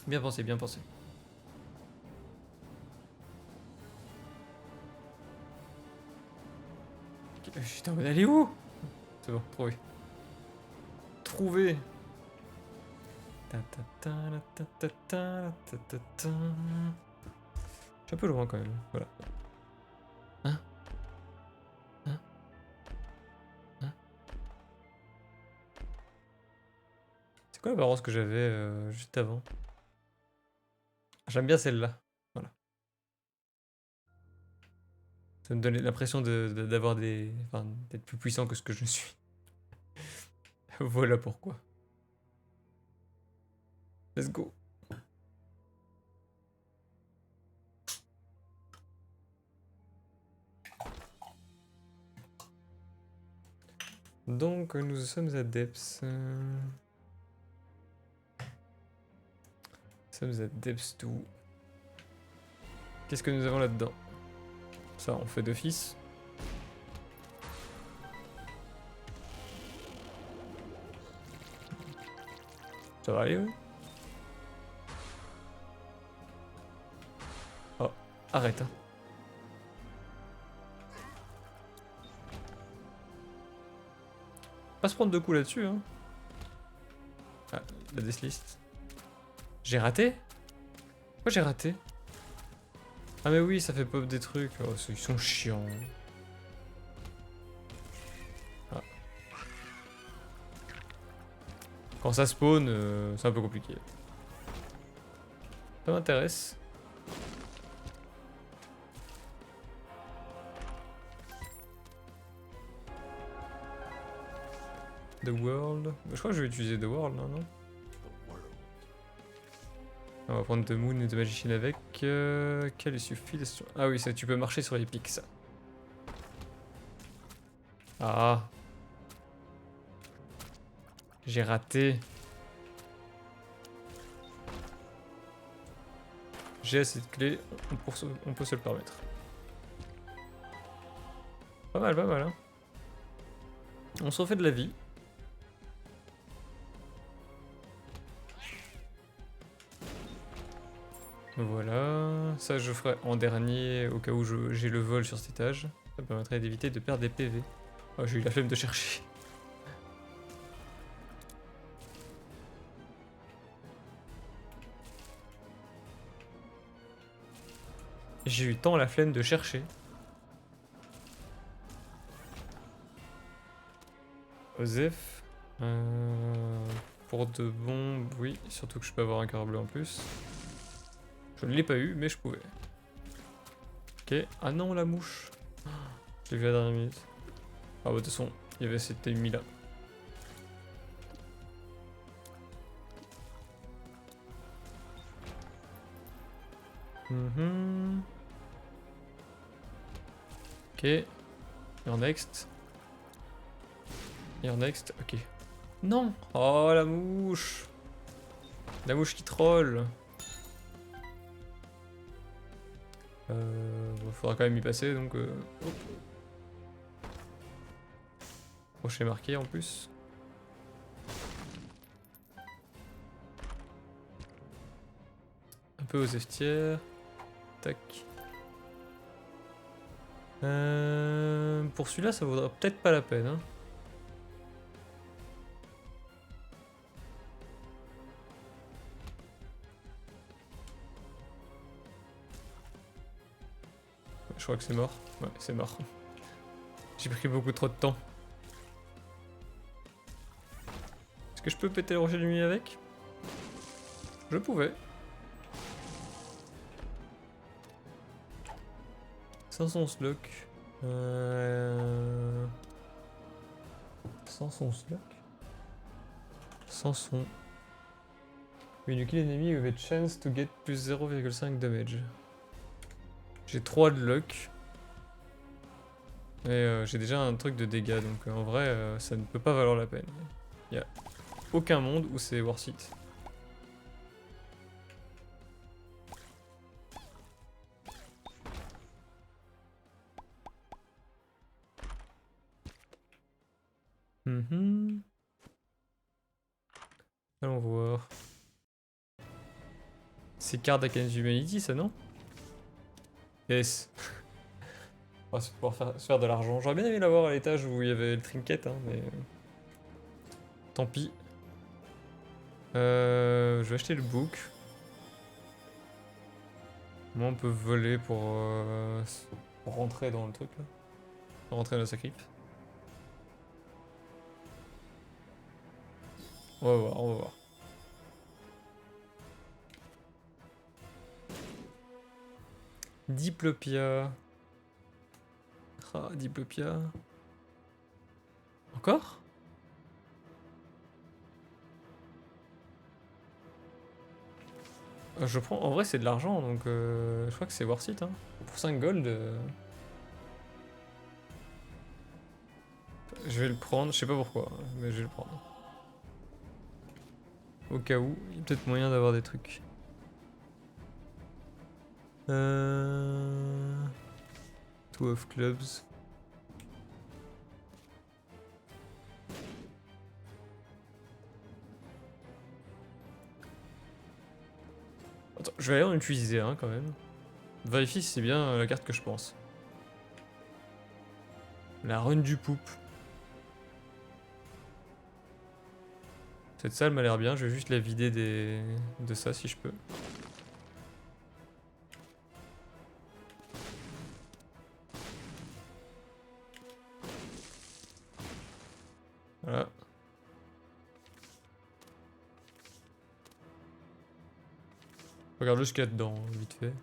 Speaker 1: Bien pensé, bien pensé. J'étais en mode aller où? C'est bon, trouvé. trouvé. Ta ta ta la ta ta ta la ta ta ta. Je suis un peu loin quand même. Voilà. Hein? Hein? Hein? C'est quoi l'apparence que j'avais juste avant? J'aime bien celle-là. Voilà. Ça me donne l'impression d'avoir des. Enfin, d'être plus puissant que ce que je suis. Voilà pourquoi. Let's go. Donc, nous sommes à Depths. Nous sommes à Depths 2. Qu'est-ce que nous avons là-dedans? Ça, on fait d'office. Ça va aller, oui. Oh, arrête. Hein. Pas se prendre deux coups là-dessus, hein. Ah, la deslist. J'ai raté? Pourquoi j'ai raté? Ah mais oui, ça fait pop des trucs. Oh, ils sont chiants. Ah. Quand ça spawn, c'est un peu compliqué. Ça m'intéresse. The World. Je crois que je vais utiliser The World, non? On va prendre The Moon et The Magician avec. Quel suffit. Ah oui, ça, tu peux marcher sur les pics, ça. Ah. J'ai raté. J'ai assez de clés, on peut se le permettre. Pas mal, hein. On se refait de la vie. Voilà, ça je ferai en dernier au cas où j'ai le vol sur cet étage. Ça permettrait d'éviter de perdre des PV. Oh, j'ai eu la flemme de chercher. J'ai eu tant la flemme de chercher. Osef. Pour de bombes, oui, surtout que je peux avoir un cœur bleu en plus. Je ne l'ai pas eu, mais je pouvais. Ok. Ah non, la mouche. Je l'ai vu à la dernière minute. Ah bah de toute façon, il y avait cet ennemi là. Ok. You're next. You're next. Ok. Non. Oh la mouche. La mouche qui troll. Bon, faudra quand même y passer donc. Crochet marqué en plus. Un peu aux eftières. Tac. Pour celui-là, ça vaudra peut-être pas la peine. Hein. Je crois que c'est mort. Ouais, c'est mort. J'ai pris beaucoup trop de temps. Est-ce que je peux péter le rocher de nuit avec? Je pouvais. 500 slock. 500 slock. 500. When you kill enemy, you have a chance to get plus 0,5 damage. J'ai 3 de luck. Et j'ai déjà un truc de dégâts, donc en vrai, ça ne peut pas valoir la peine. Il n'y a aucun monde où c'est worth it. Allons voir. C'est Card Against Humanity, ça, non? Yes. On va pouvoir se faire de l'argent. J'aurais bien aimé l'avoir à l'étage où il y avait le trinket, hein, mais... Tant pis. Je vais acheter le book. Moi, on peut voler pour rentrer dans le truc là. Rentrer dans la sacrip. On va voir, on va voir. Diplopia. Ah, Diplopia. Encore? Je prends. En vrai, c'est de l'argent donc je crois que c'est worth it. Hein. Pour 5 gold. Je vais le prendre. Je sais pas pourquoi, mais je vais le prendre. Au cas où, il y a peut-être moyen d'avoir des trucs. Two of clubs. Attends, je vais aller en utiliser un quand même. Vérifie si c'est bien la carte que je pense. La run du poupe. Cette salle m'a l'air bien, je vais juste la vider de ça si je peux. Voilà. Regarde juste ce qu'il y a dedans, vite fait.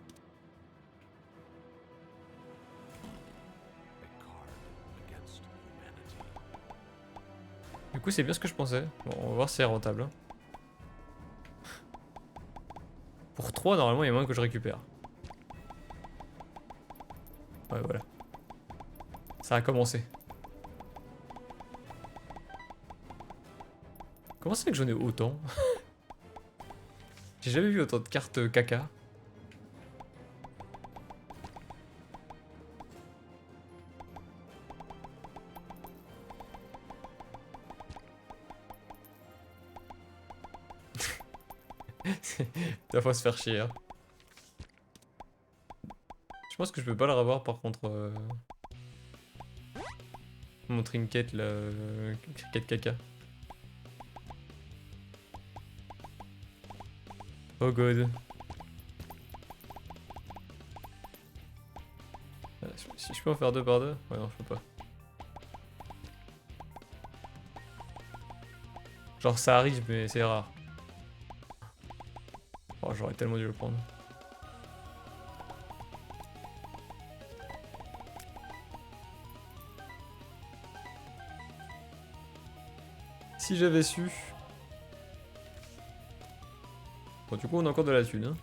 Speaker 1: Du coup, c'est bien ce que je pensais. Bon, on va voir si c'est rentable. Hein. Pour 3, normalement, il y a moins que je récupère. Ouais, voilà. Ça a commencé. Comment ça fait que j'en ai autant? J'ai jamais vu autant de cartes caca. Ça va se faire chier. Hein. Je pense que je peux pas le revoir par contre. Mon trinket là. Trinket caca. Oh god. Si je peux en faire 2 par 2? Ouais, non, je peux pas. Genre, ça arrive, mais c'est rare. Oh, j'aurais tellement dû le prendre. Si j'avais su. Bon, du coup, on a encore de la thune. Hein.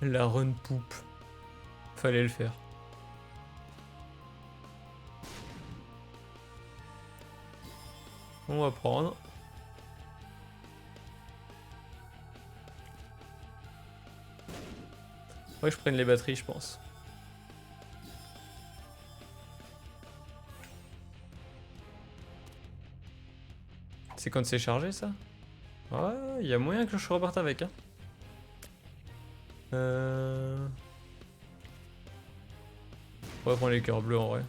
Speaker 1: La run poupe. Fallait le faire. On va prendre. Ouais, je prenne les batteries, je pense. C'est quand c'est chargé, ça? Ouais, il y a moyen que je reparte avec. Hein. On va prendre les cœurs bleus en vrai.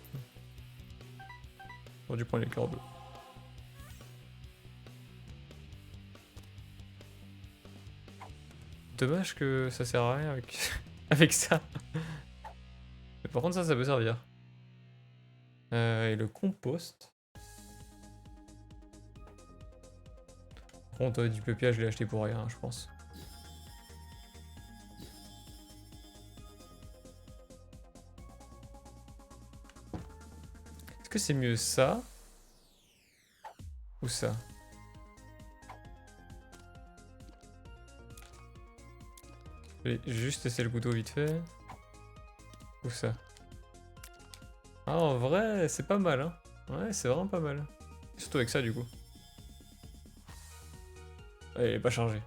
Speaker 1: On va dû prendre les cœurs bleus. Dommage que ça sert à rien avec, avec ça. Mais par contre ça peut servir. Et le compost. Par contre du pépia je l'ai acheté pour rien je pense. Est-ce que c'est mieux ça? Ou ça? Je vais juste essayer le couteau vite fait. Ou ça? Ah en vrai c'est pas mal hein. Ouais c'est vraiment pas mal. Surtout avec ça du coup. Ouais, il est pas chargé.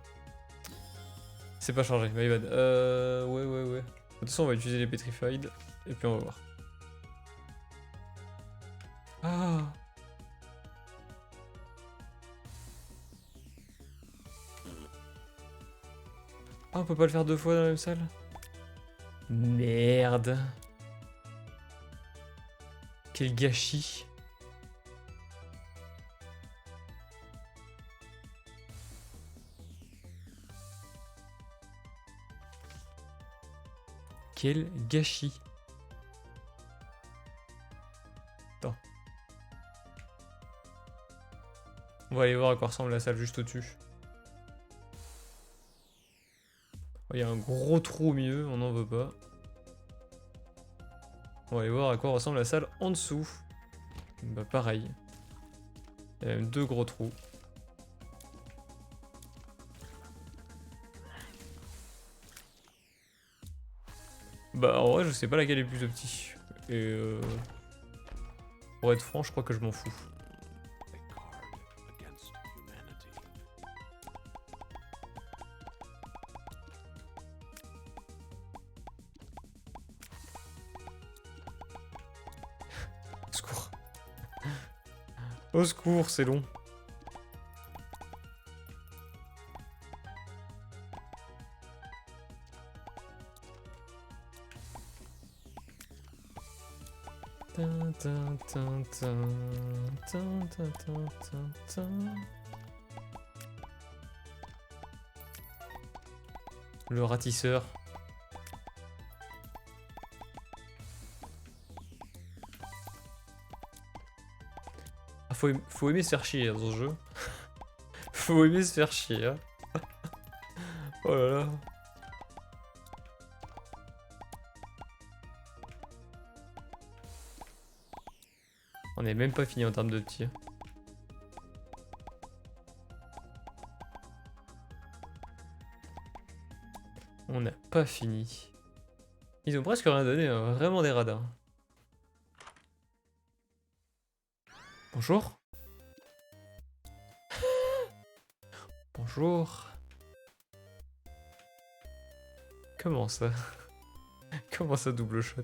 Speaker 1: C'est pas chargé, my bad. Ouais. De toute façon on va utiliser les petrified. Et puis on va voir. Ah. Ah, on peut pas le faire 2 fois dans la même salle? Merde. Quel gâchis. Quel gâchis. Attends. On va aller voir à quoi ressemble la salle juste au-dessus. Il y a un gros trou au milieu, on n'en veut pas. On va aller voir à quoi ressemble la salle en dessous. Bah pareil. Il y a même deux gros trous. Bah en vrai je sais pas laquelle est plus petit. Et pour être franc je crois que je m'en fous. Au secours. Au secours, c'est long. Le ratisseur. Ah, faut aimer se faire chier dans ce jeu. Faut aimer se faire chier. Hein. Oh là là. On n'est même pas fini en termes de tir. On n'a pas fini. Ils ont presque rien donné, hein. Vraiment des radars. Bonjour. Bonjour. Comment ça? Comment ça double shot?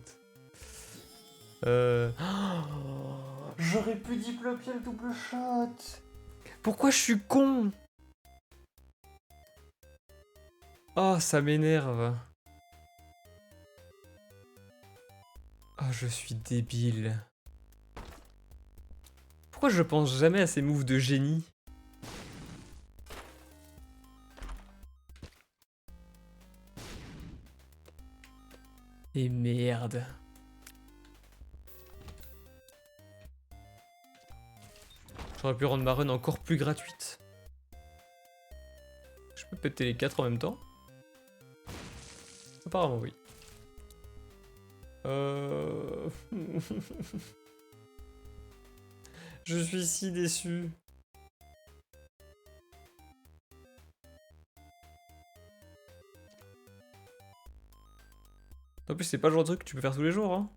Speaker 1: J'aurais pu diplopia le double shot. Pourquoi je suis con? Oh, ça m'énerve. Oh, je suis débile. Pourquoi je pense jamais à ces moves de génie? Et merde. J'aurais pu rendre ma run encore plus gratuite. Je peux péter les 4 en même temps? Apparemment oui. Je suis si déçu. En plus c'est pas le genre de truc que tu peux faire tous les jours hein.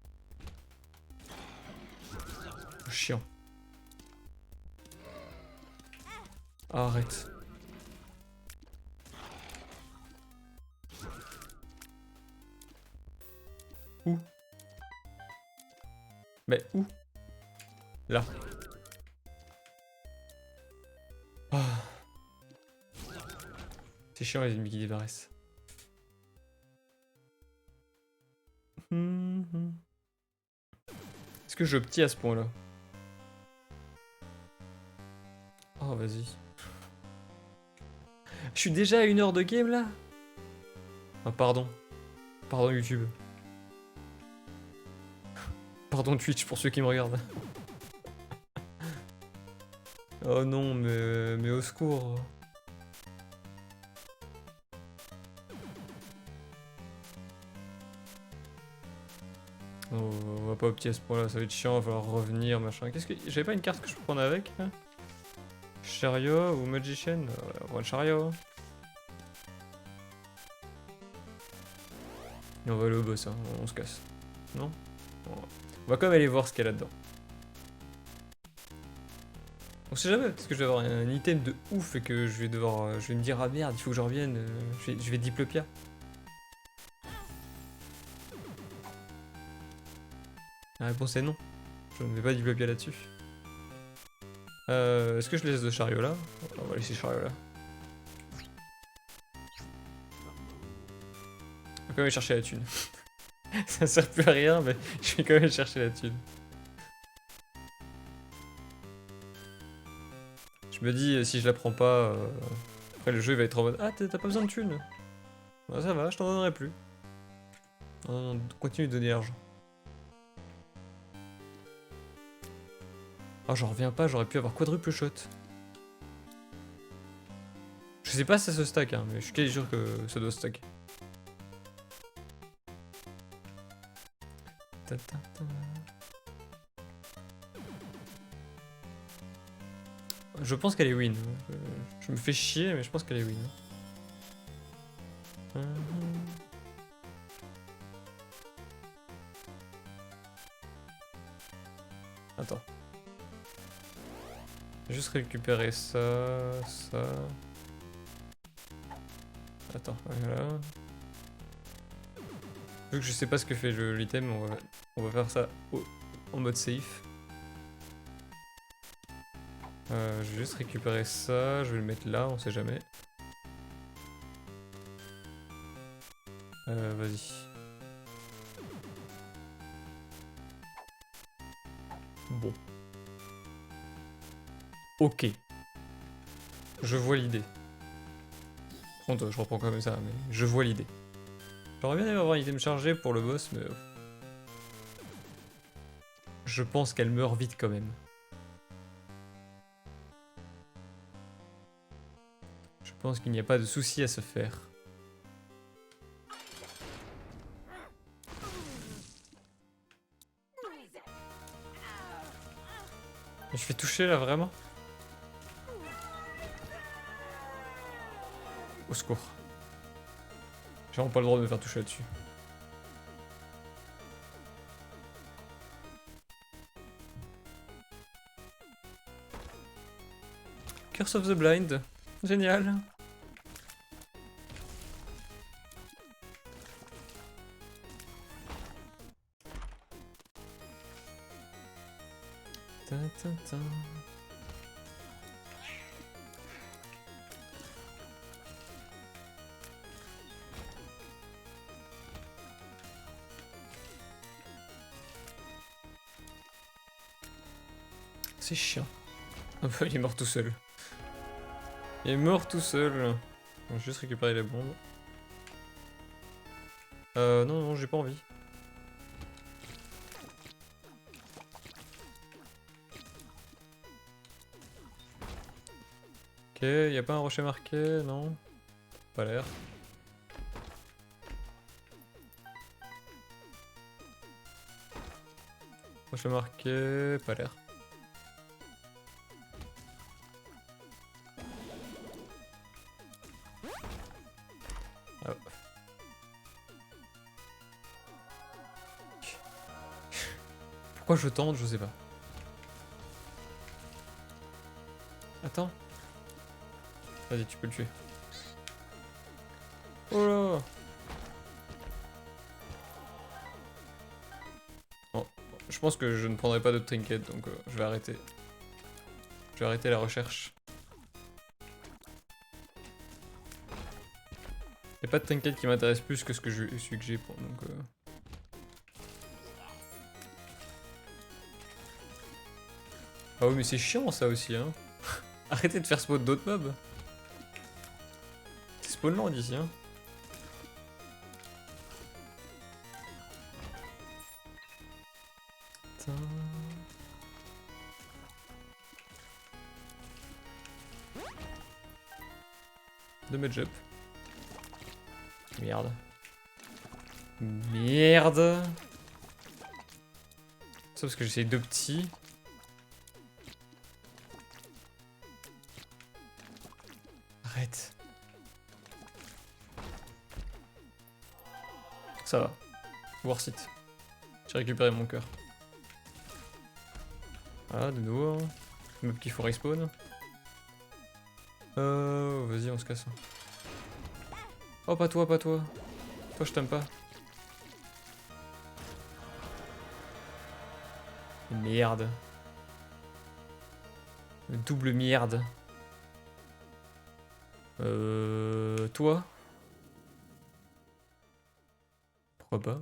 Speaker 1: Chiant. Arrête. Où? Mais où? Là. Oh. C'est chiant les ennemis qui disparaissent. Est-ce que je petit à ce point-là? Oh, vas-y. Je suis déjà à 1 heure de game là? Ah, pardon. Pardon YouTube. Pardon Twitch pour ceux qui me regardent. Oh non, mais au secours. Oh, on va pas au petit à ce point là, ça va être chiant, il va falloir revenir, machin. Qu'est-ce que. J'avais pas une carte que je peux prendre avec hein? Chariot ou Magician? On va prendre le Chariot. Et on va aller au boss, hein. On se casse. Non? On va quand même aller voir ce qu'il y a là-dedans. On sait jamais, parce que je vais avoir un item de ouf et que je vais devoir. Je vais me dire, ah merde, il faut que je revienne. Je vais diplopia. La réponse est non. Je ne vais pas diplopia là-dessus. Est-ce que je laisse le chariot là? On va laisser le chariot là. On va quand même aller chercher la thune. Ça sert plus à rien, mais je vais quand même chercher la thune. Je me dis, si je la prends pas, après le jeu il va être en mode, ah t'as pas besoin de thunes. Bah, ça va, je t'en donnerai plus. Non, non, continue de donner l'argent. Oh, j'en reviens pas, j'aurais pu avoir quadruple shot. Je sais pas si ça se stack, hein, mais je suis quasi sûr que ça doit stack. Je pense qu'elle est win. Je me fais chier, mais je pense qu'elle est win. Attends. Juste récupérer ça, ça. Attends, voilà. Vu que je sais pas ce que fait l'item, on va faire ça en mode safe. Je vais juste récupérer ça, je vais le mettre là, on sait jamais. Vas-y. Bon. Ok. Je vois l'idée. Par contre, je reprends comme ça, mais je vois l'idée. J'aurais bien aimé avoir une item chargée pour le boss, mais... je pense qu'elle meurt vite quand même. Je pense qu'il n'y a pas de souci à se faire. Je fais toucher là, vraiment? Au secours. J'ai vraiment pas le droit de me faire toucher là-dessus. Curse of the Blind. Génial. C'est chiant. Il est mort tout seul. Il est mort tout seul. On va juste récupérer les bombes. Non, non, j'ai pas envie. Ok, y a pas un rocher marqué, non? Pas l'air. Rocher marqué, pas l'air. Ah. Pourquoi je tente, je sais pas. Attends. Vas-y, tu peux le tuer. Oh là! Bon, je pense que je ne prendrai pas d'autres trinkets, donc je vais arrêter. Je vais arrêter la recherche. Y'a pas de trinket qui m'intéresse plus que celui que j'ai pour, donc... Ah oui, mais c'est chiant ça aussi, hein. Arrêtez de faire spawn d'autres mobs. C'est spawnland ici, hein. Putain. Damage up. Merde. Merde. Ça parce que j'essaye deux petits. Arrête. Ça va. Worth it. J'ai récupéré mon cœur. Ah, de nouveau. Mob qu'il faut respawn. Vas-y, on se casse. Oh, pas toi, pas toi. Toi, je t'aime pas. Merde. Double merde. Toi? Pourquoi pas?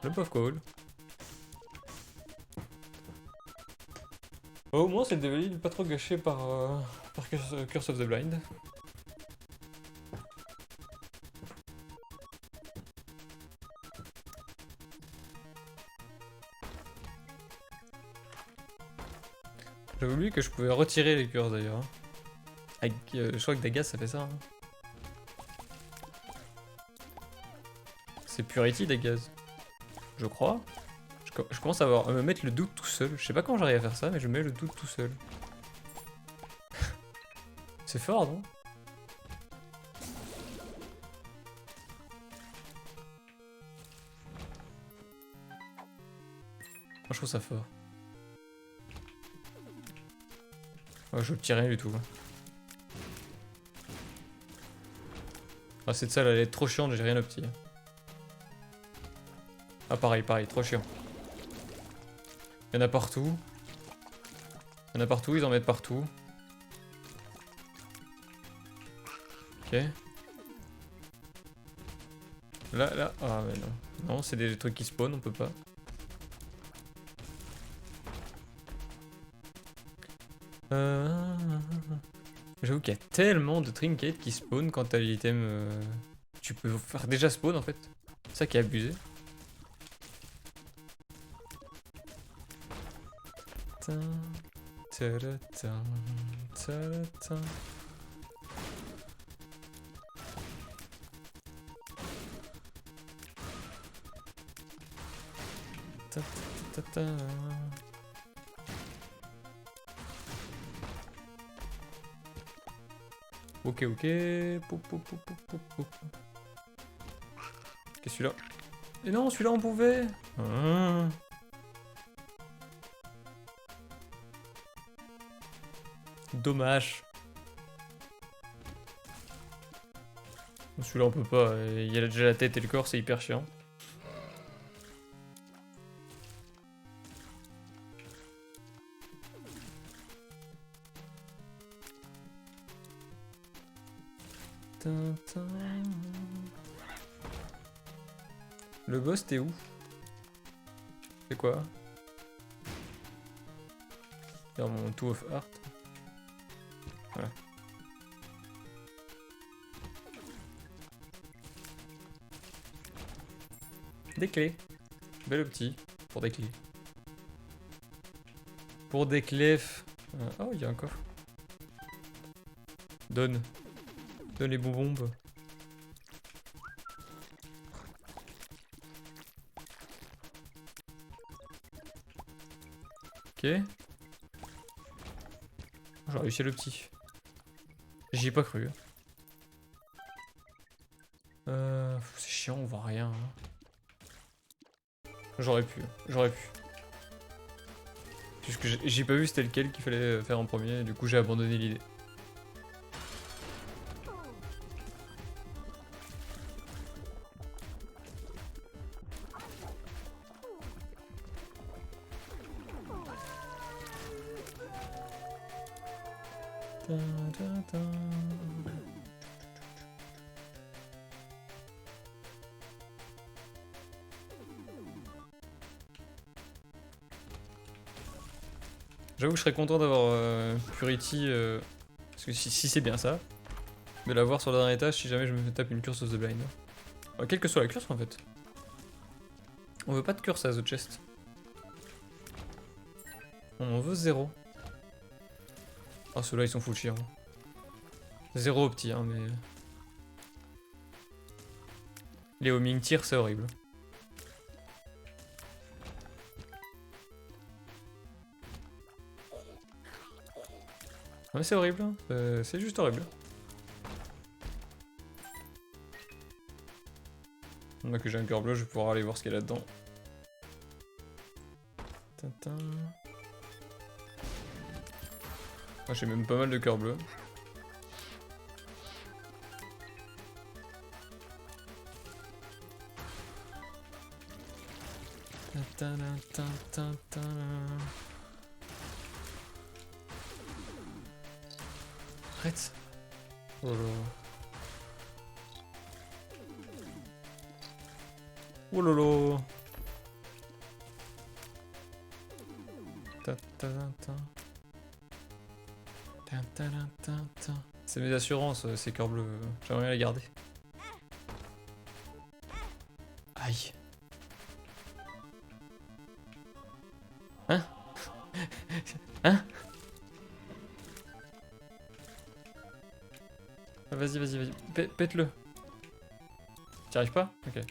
Speaker 1: Le pauvre call. Au moins, c'est des valides pas trop gâchés par Curse of the Blind. J'avais oublié que je pouvais retirer les curses d'ailleurs. Je crois que Dagas ça fait ça. Hein. C'est Purity Dagas. Je crois. Je commence à me mettre le doute tout seul. Je sais pas comment j'arrive à faire ça, mais je mets le doute tout seul. C'est fort, non? Moi, je trouve ça fort. Ouais, je obtiens rien du tout. Ah, cette salle, elle est trop chiante, j'ai rien obtenu. Ah, pareil, trop chiant. Il y en a partout. Il y en a partout, ils en mettent partout. Ok. Là. Ah, mais non. Non, c'est des trucs qui spawnent, on peut pas. J'avoue qu'il y a tellement de trinkets qui spawnent quand t'as l'item. Tu peux faire déjà spawn en fait. C'est ça qui est abusé. Ok. Qu'est-ce celui-là? Et non, celui-là on pouvait. Dommage. Celui-là on peut pas, il y a déjà la tête et le corps, c'est hyper chiant. Le boss, t'es où? C'est quoi? Dans mon Two of Heart. Voilà. Des clés. Bel petit. Pour des clés. Pour des clés. Oh, il y a un coffre. Donne. Donne les bonbons. Ok. J'ai réussi le petit. J'y ai pas cru. C'est chiant, on voit rien. J'aurais pu. Puisque j'ai pas vu c'était lequel qu'il fallait faire en premier, du coup j'ai abandonné l'idée. J'avoue que je serais content d'avoir Purity, parce que si c'est bien ça, de l'avoir sur le dernier étage si jamais je me tape une curse of the blind. Quelle que soit la curse en fait. On veut pas de curse à The Chest. On en veut 0. Ah ceux-là ils sont full chiants. 0 au petit hein mais... Les homing tier c'est horrible. Ouais, c'est horrible, hein. C'est juste horrible. Moi que j'ai un cœur bleu, je vais pouvoir aller voir ce qu'il y a là-dedans. Ah, j'ai même pas mal de cœurs bleus. Arrête. Oh là là. Oh là là. C'est mes assurances, ces cœurs bleus. J'aimerais bien les garder. Aïe. Hein? Hein? Vas-y, vas-y, vas-y. Pète-le. T'y arrives pas? Ok.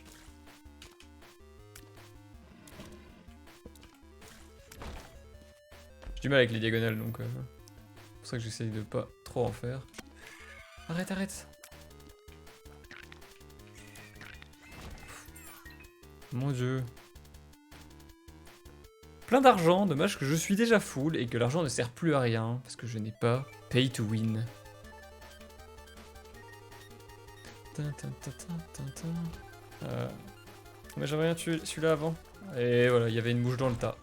Speaker 1: J'ai du mal avec les diagonales, donc c'est pour ça que j'essaye de pas trop en faire. Arrête, arrête. Mon dieu. Plein d'argent, dommage que je suis déjà full et que l'argent ne sert plus à rien, parce que je n'ai pas pay to win. Mais j'aimerais bien tuer celui-là avant. Et voilà, il y avait une mouche dans le tas.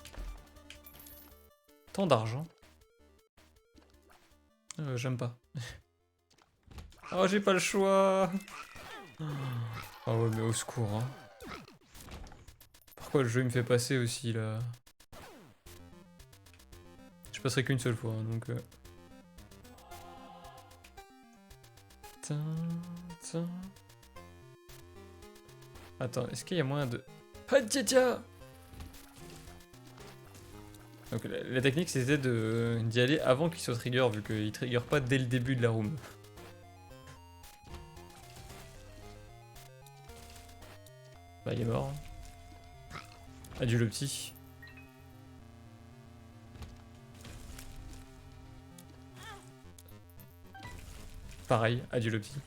Speaker 1: Tant d'argent. J'aime pas. Oh, j'ai pas le choix. Ah ouais, mais au secours, hein. Pourquoi le jeu il me fait passer aussi, là? Je passerai qu'une seule fois, hein, donc... Attends, est-ce qu'il y a moyen de... Ah, tiens. Donc la technique c'était d'y aller avant qu'il soit trigger, vu qu'il trigger pas dès le début de la room. Bah il est mort. Adieu le petit. Pareil, adieu le petit.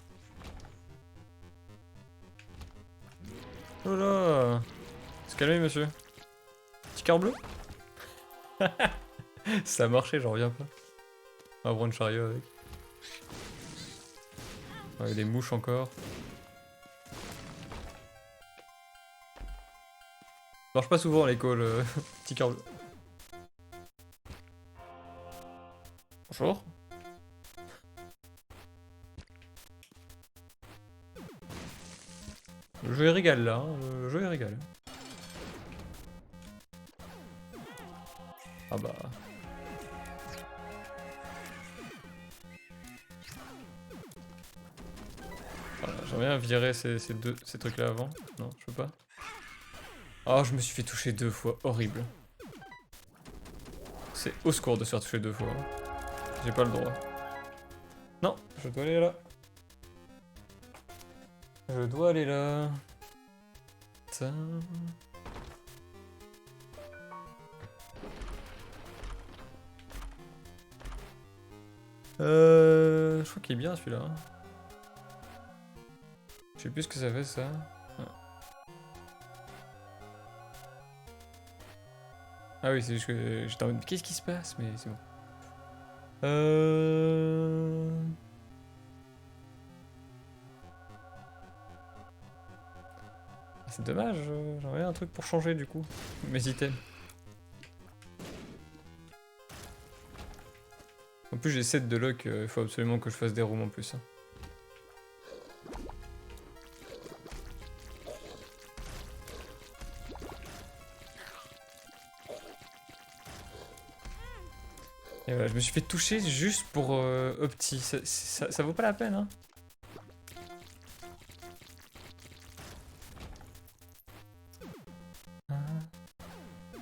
Speaker 1: Oh là! Se calmer monsieur. Petit cœur bleu? Ça a marché, j'en reviens pas. On va prendre chariot avec. Ouais, des mouches encore. Ça marche pas souvent les calls, petit cœur bleu. Bonjour. Le jeu est régal là, hein. Le jeu est régal. Ah bah... Voilà, j'aimerais bien virer ces trucs là avant. Non, je peux pas. Oh, je me suis fait toucher 2 fois, horrible. C'est au secours de se faire toucher 2 fois. J'ai pas le droit. Non, je dois aller là. Je dois aller là. Putain. Je crois qu'il est bien celui-là. Hein. Je sais plus ce que ça fait ça. Ah oui, c'est juste que j'étais en mode qu'est-ce qui se passe, mais c'est bon. C'est dommage, j'aurais un truc pour changer du coup. Mes items. En plus j'ai 7 de lock, il faut absolument que je fasse des rooms en plus. Hein. Et voilà, je me suis fait toucher juste pour Opti. Ça vaut pas la peine, hein.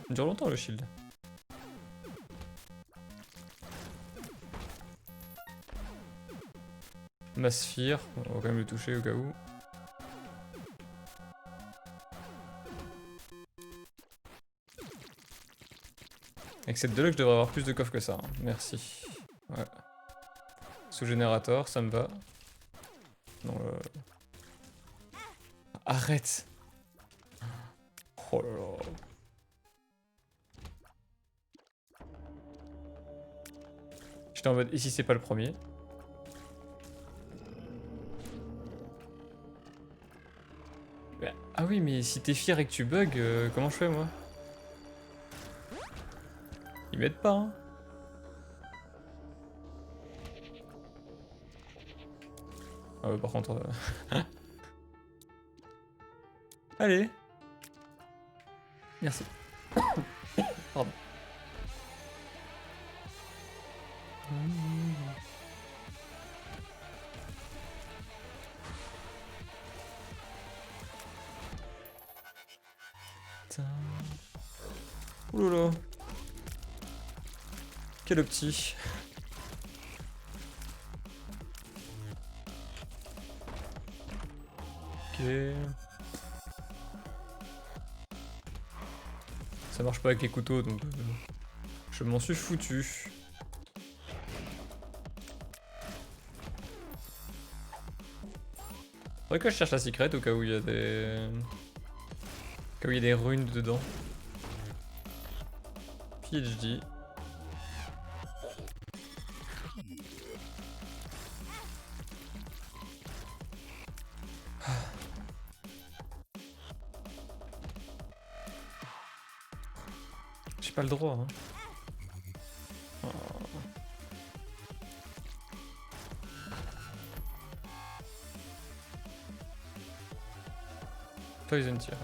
Speaker 1: Ça dure longtemps le shield. Ma sphère, on va quand même le toucher au cas où. Avec cette deluxe, je devrais avoir plus de coffres que ça. Hein. Merci. Ouais. Sous-générateur, ça me va. Non, Arrête! Oh là là. J'étais en mode, ici c'est pas le premier. Ah oui, mais si t'es fier et que tu bugs, comment je fais moi? Ils m'aident pas, hein. Ah ouais, par contre... Allez. Merci. Pardon. putain. Oulala. Quel petit. Ok. Ça marche pas avec les couteaux donc je m'en suis foutu. Faudrait que je cherche la secret au cas où il y a des... Au cas où il y a des runes dedans. PhD. J'ai pas le droit, hein. Oh. Poison tier, ok.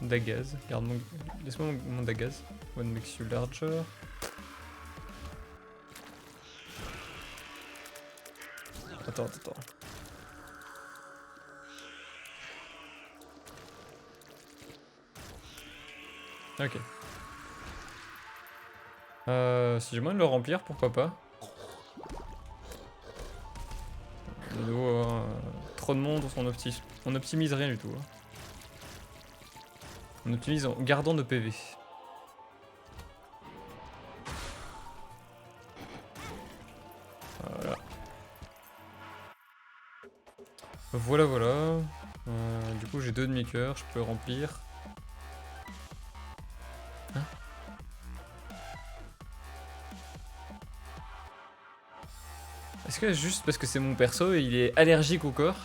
Speaker 1: Dagaz, garde mon... Laisse-moi mon Dagaz. One makes you larger. Attends. Ok. Si j'ai moyen de le remplir, pourquoi pas. De nouveau, trop de monde, on optimise rien du tout. Hein. On optimise en gardant nos PV. Voilà. Du coup, j'ai 2 demi-cœurs, je peux remplir. Hein? Est-ce que juste parce que c'est mon perso et il est allergique au corps?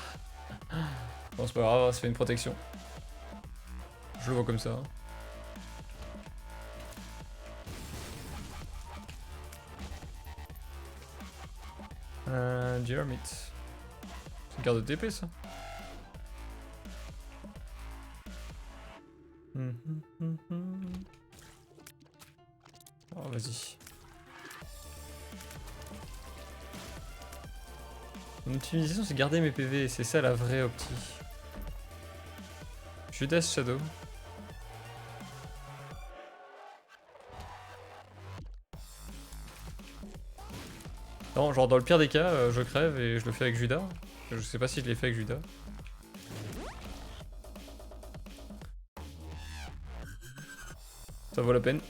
Speaker 1: Bon, c'est pas grave, ça fait une protection. Je le vois comme ça. Jermit. C'est une carte de TP ça. Oh, vas-y. Mon optimisation c'est garder mes PV, c'est ça la vraie opti. Judas Shadow. Non, genre dans le pire des cas, je crève et je le fais avec Judas. Je sais pas si je l'ai fait avec Judas. Ça vaut la peine.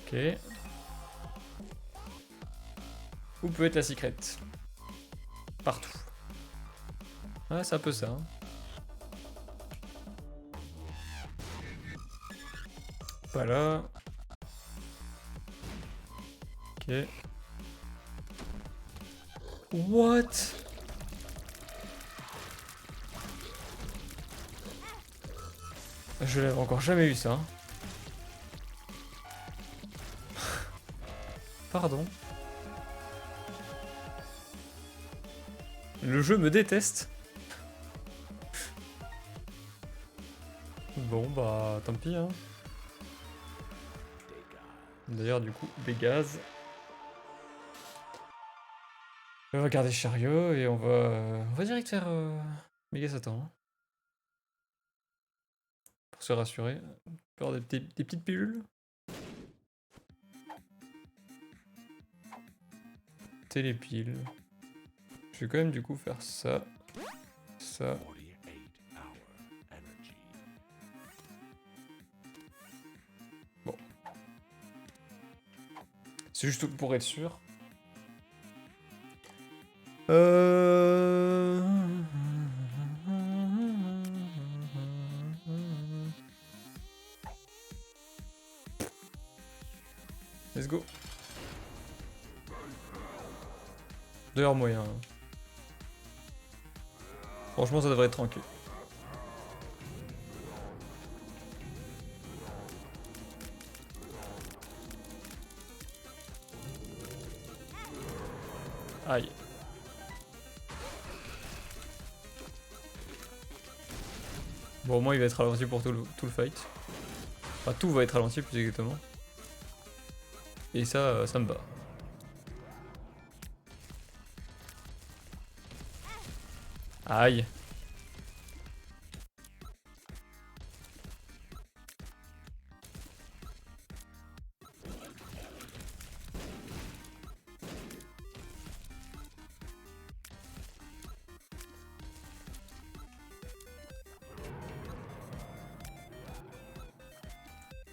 Speaker 1: Ok. Où peut être la secret? Partout. Ouais, c'est un peu ça. Hein. Pas là. Ok. What? Je l'avais encore jamais eu ça. Pardon. Le jeu me déteste. Bon bah tant pis hein. D'ailleurs du coup Dégaz. On va garder Chariot et on va direct faire Méga Satan. Hein. Pour se rassurer. On peut avoir des petites pilules. Télépile. Je vais quand même du coup faire ça. Ça. Bon. C'est juste pour être sûr. Let's go. D'ailleurs moyen. Franchement ça devrait être tranquille. Aïe. Bon au moins il va être ralenti pour tout le fight. Enfin tout va être ralenti plus exactement. Et ça me va. Aïe.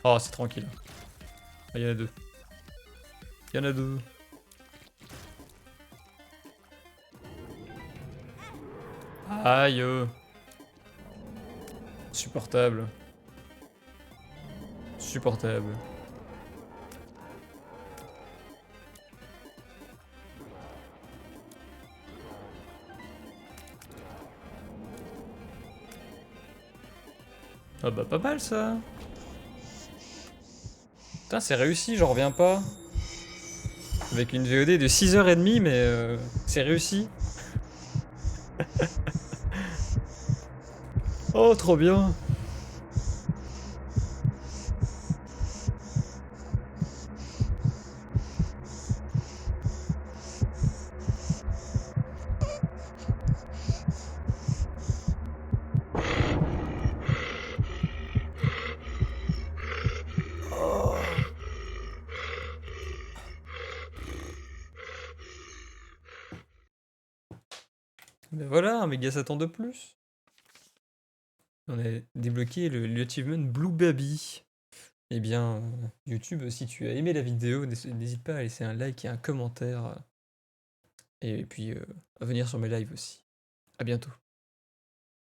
Speaker 1: Oh, c'est tranquille. Ah, il y en a deux. Il y en a deux. Aïe. Supportable. Supportable. Ah bah pas mal ça. Putain, c'est réussi, j'en reviens pas. Avec une VOD de 6h30, mais c'est réussi. Oh, trop bien. Ben voilà, un méga Satan de plus. On a débloqué l'achievement Blue Baby. Eh bien, YouTube, si tu as aimé la vidéo, n'hésite pas à laisser un like et un commentaire. Et puis, à venir sur mes lives aussi. À bientôt.